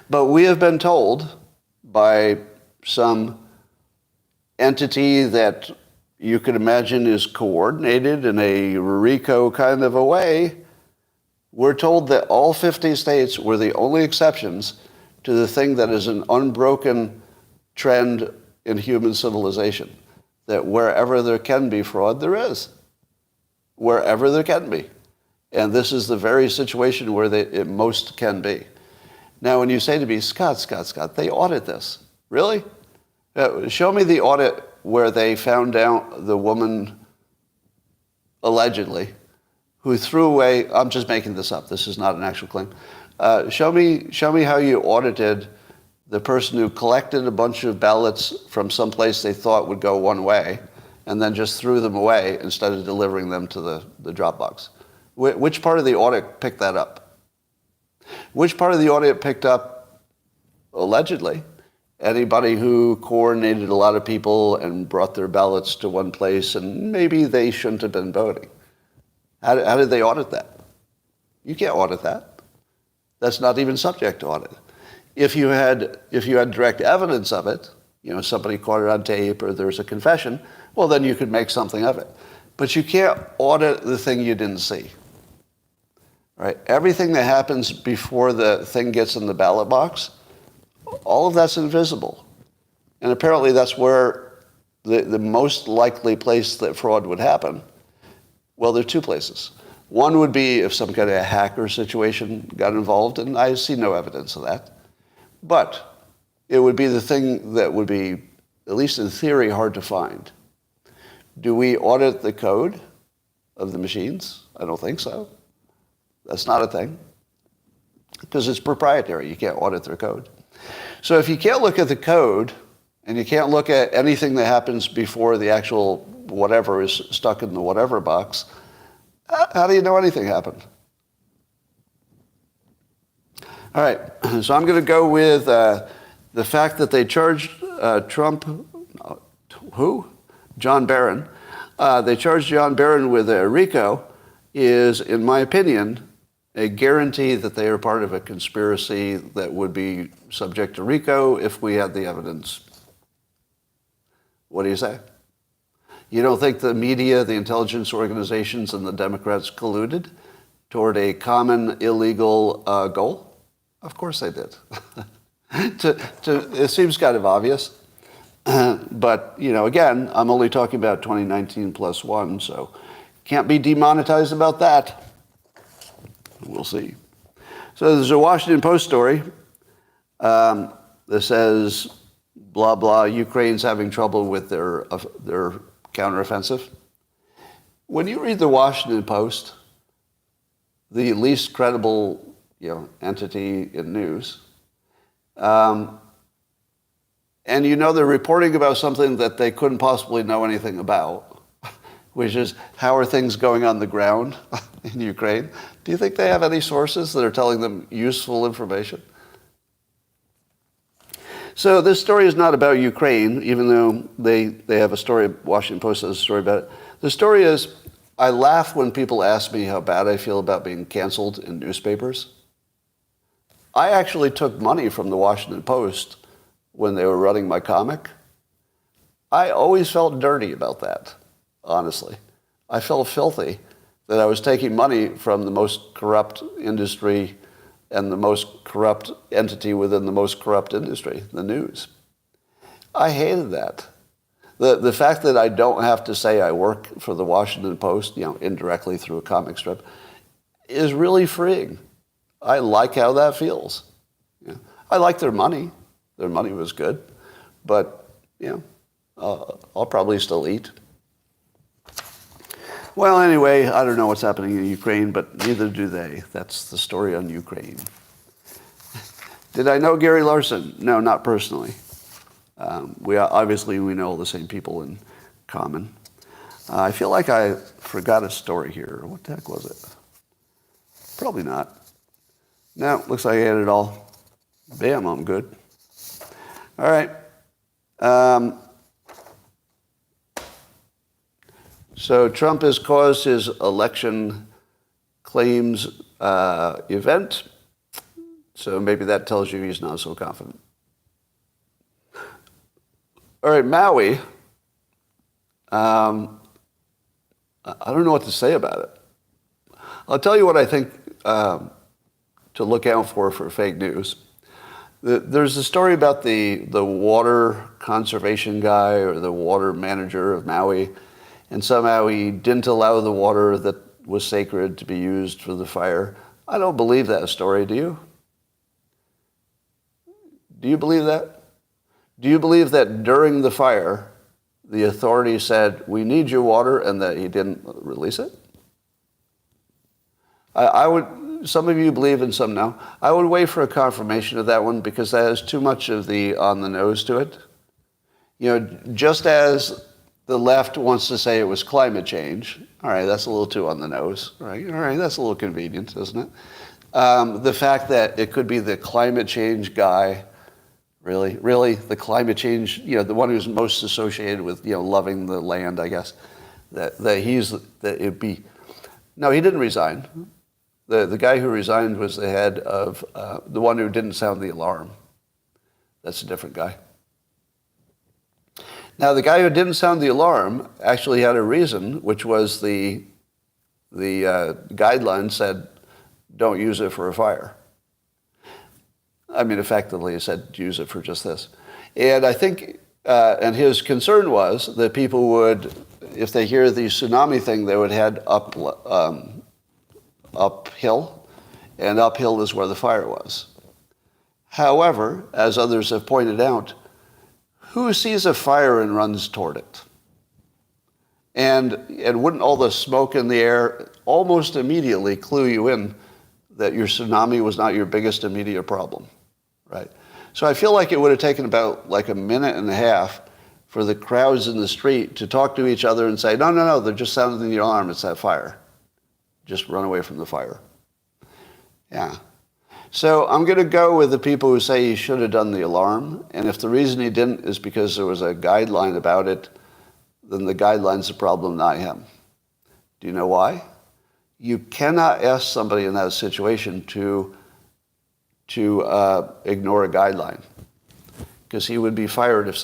But we have been told by some entity that you could imagine is coordinated in a RICO kind of a way, we're told that all 50 states were the only exceptions to the thing that is an unbroken trend in human civilization, that wherever there can be fraud, there is. Wherever there can be. And this is the very situation where it most can be. Now, when you say to me, Scott, they audit this. Really? Show me the audit where they found out the woman, allegedly, who threw away, I'm just making this up, this is not an actual claim. Show me how you audited the person who collected a bunch of ballots from someplace they thought would go one way and then just threw them away instead of delivering them to the drop box. Which part of the audit picked that up? Which part of the audit picked up, allegedly, anybody who coordinated a lot of people and brought their ballots to one place and maybe they shouldn't have been voting? How did they audit that? You can't audit that. That's not even subject to audit. If you had direct evidence of it, somebody caught it on tape or there's a confession, well, then you could make something of it. But you can't audit the thing you didn't see. Right? Everything that happens before the thing gets in the ballot box, all of that's invisible. And apparently that's where the most likely place that fraud would happen. Well, there are two places. One would be if some kind of a hacker situation got involved, and I see no evidence of that. But it would be the thing that would be, at least in theory, hard to find. Do we audit the code of the machines? I don't think so. That's not a thing. Because it's proprietary. You can't audit their code. So if you can't look at the code, and you can't look at anything that happens before the actual whatever is stuck in the whatever box, how do you know anything happened? All right, so I'm going to go with the fact that they charged John Barron. They charged John Barron with a RICO is, in my opinion, a guarantee that they are part of a conspiracy that would be subject to RICO if we had the evidence. What do you say? You don't think the media, the intelligence organizations, and the Democrats colluded toward a common illegal goal? Of course they did. It seems kind of obvious. But, again, I'm only talking about 2019 plus one, so can't be demonetized about that. We'll see. So there's a Washington Post story that says, blah, blah, Ukraine's having trouble with their counteroffensive. When you read the Washington Post, the least credible entity in news, and they're reporting about something that they couldn't possibly know anything about, which is how are things going on the ground in Ukraine. Do you think they have any sources that are telling them useful information? So this story is not about Ukraine, even though they have a story, Washington Post has a story about it. The story is, I laugh when people ask me how bad I feel about being canceled in newspapers. I actually took money from the Washington Post when they were running my comic. I always felt dirty about that, honestly. I felt filthy that I was taking money from the most corrupt industry and the most corrupt entity within the most corrupt industry, the news. I hated that. The fact that I don't have to say I work for the Washington Post, indirectly through a comic strip, is really freeing. I like how that feels. I like their money. Their money was good. But, I'll probably still eat. Well, anyway, I don't know what's happening in Ukraine, but neither do they. That's the story on Ukraine. Did I know Gary Larson? No, not personally. We know all the same people in common. I feel like I forgot a story here. What the heck was it? Probably not. No, looks like I had it all. Bam, I'm good. All right. So Trump has caused his election claims event. So maybe that tells you he's not so confident. All right, Maui. I don't know what to say about it. I'll tell you what I think to look out for fake news. There's a story about the water conservation guy or the water manager of Maui, and somehow he didn't allow the water that was sacred to be used for the fire. I don't believe that story, do you? Do you believe that? Do you believe that during the fire, the authorities said, we need your water, and that he didn't release it? I would, some of you believe and some no. I would wait for a confirmation of that one because that has too much of the on the nose to it. Just as the left wants to say it was climate change, all right, that's a little too on the nose, right? All right, that's a little convenient, isn't it? The fact that it could be the climate change guy, really, the climate change, the one who's most associated with, loving the land, I guess, that it'd be, no, he didn't resign. The guy who resigned was the head of, the one who didn't sound the alarm. That's a different guy. Now, the guy who didn't sound the alarm actually had a reason, which was the guidelines said, don't use it for a fire. I mean, effectively, it said use it for just this. And I think, and his concern was that people would, if they hear the tsunami thing, they would head uphill, and uphill is where the fire was. However, as others have pointed out, who sees a fire and runs toward it? And wouldn't all the smoke in the air almost immediately clue you in that your tsunami was not your biggest immediate problem, right? So I feel like it would have taken about like a minute and a half for the crowds in the street to talk to each other and say, no, they're just sounding the alarm, it's that fire. Just run away from the fire. Yeah. So I'm going to go with the people who say he should have done the alarm, and if the reason he didn't is because there was a guideline about it, then the guideline's the problem, not him. Do you know why? You cannot ask somebody in that situation to ignore a guideline, because he would be fired if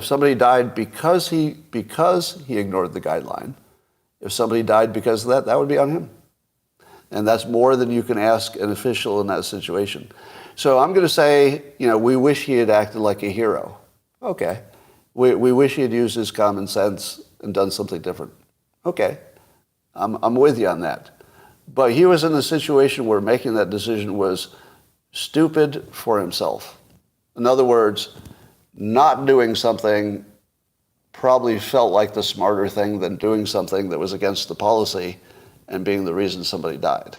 somebody died because he ignored the guideline. If somebody died because of that, that would be on him. And that's more than you can ask an official in that situation. So I'm going to say, we wish he had acted like a hero. Okay. We wish he had used his common sense and done something different. Okay. I'm with you on that. But he was in a situation where making that decision was stupid for himself. In other words, not doing something probably felt like the smarter thing than doing something that was against the policy and being the reason somebody died.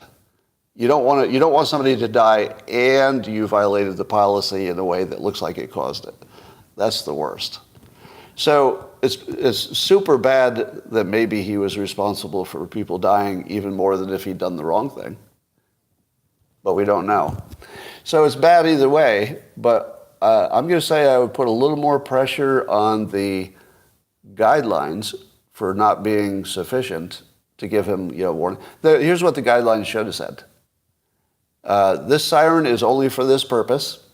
You don't want somebody to die and you violated the policy in a way that looks like it caused it. That's the worst. So it's super bad that maybe he was responsible for people dying even more than if he'd done the wrong thing. But we don't know. So it's bad either way, but I'm going to say I would put a little more pressure on the guidelines for not being sufficient to give him, warning. Here's what the guidelines should have said. This siren is only for this purpose,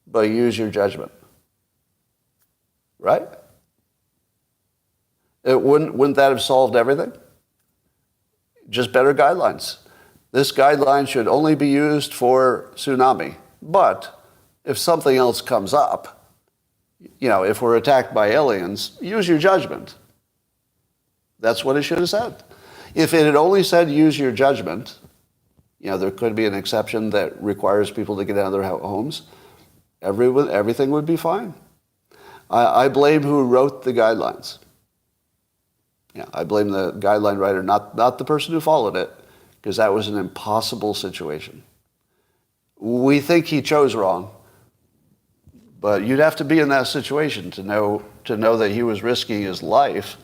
but use your judgment. Right? Wouldn't that have solved everything? Just better guidelines. This guideline should only be used for tsunami, but if something else comes up, if we're attacked by aliens, use your judgment. That's what it should have said. If it had only said use your judgment, there could be an exception that requires people to get out of their homes, everything would be fine. I blame who wrote the guidelines. I blame the guideline writer, not the person who followed it, because that was an impossible situation. We think he chose wrong, but you'd have to be in that situation to know that he was risking his life.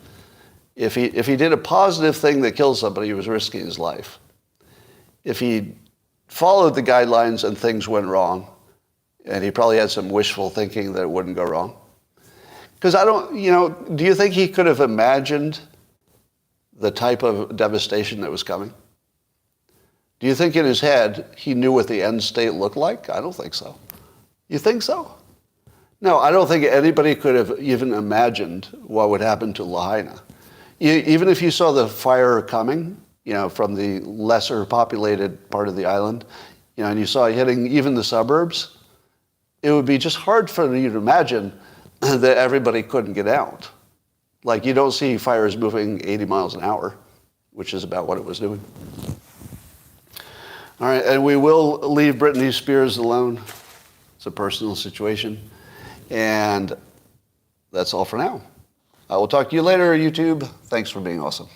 If he did a positive thing that killed somebody, he was risking his life. If he followed the guidelines and things went wrong, and he probably had some wishful thinking that it wouldn't go wrong. Because do you think he could have imagined the type of devastation that was coming? Do you think in his head he knew what the end state looked like? I don't think so. You think so? No, I don't think anybody could have even imagined what would happen to Lahaina. Even if you saw the fire coming, from the lesser populated part of the island, and you saw it hitting even the suburbs, it would be just hard for you to imagine that everybody couldn't get out. Like, you don't see fires moving 80 miles an hour, which is about what it was doing. All right, and we will leave Britney Spears alone. It's a personal situation. And that's all for now. I will talk to you later, YouTube. Thanks for being awesome.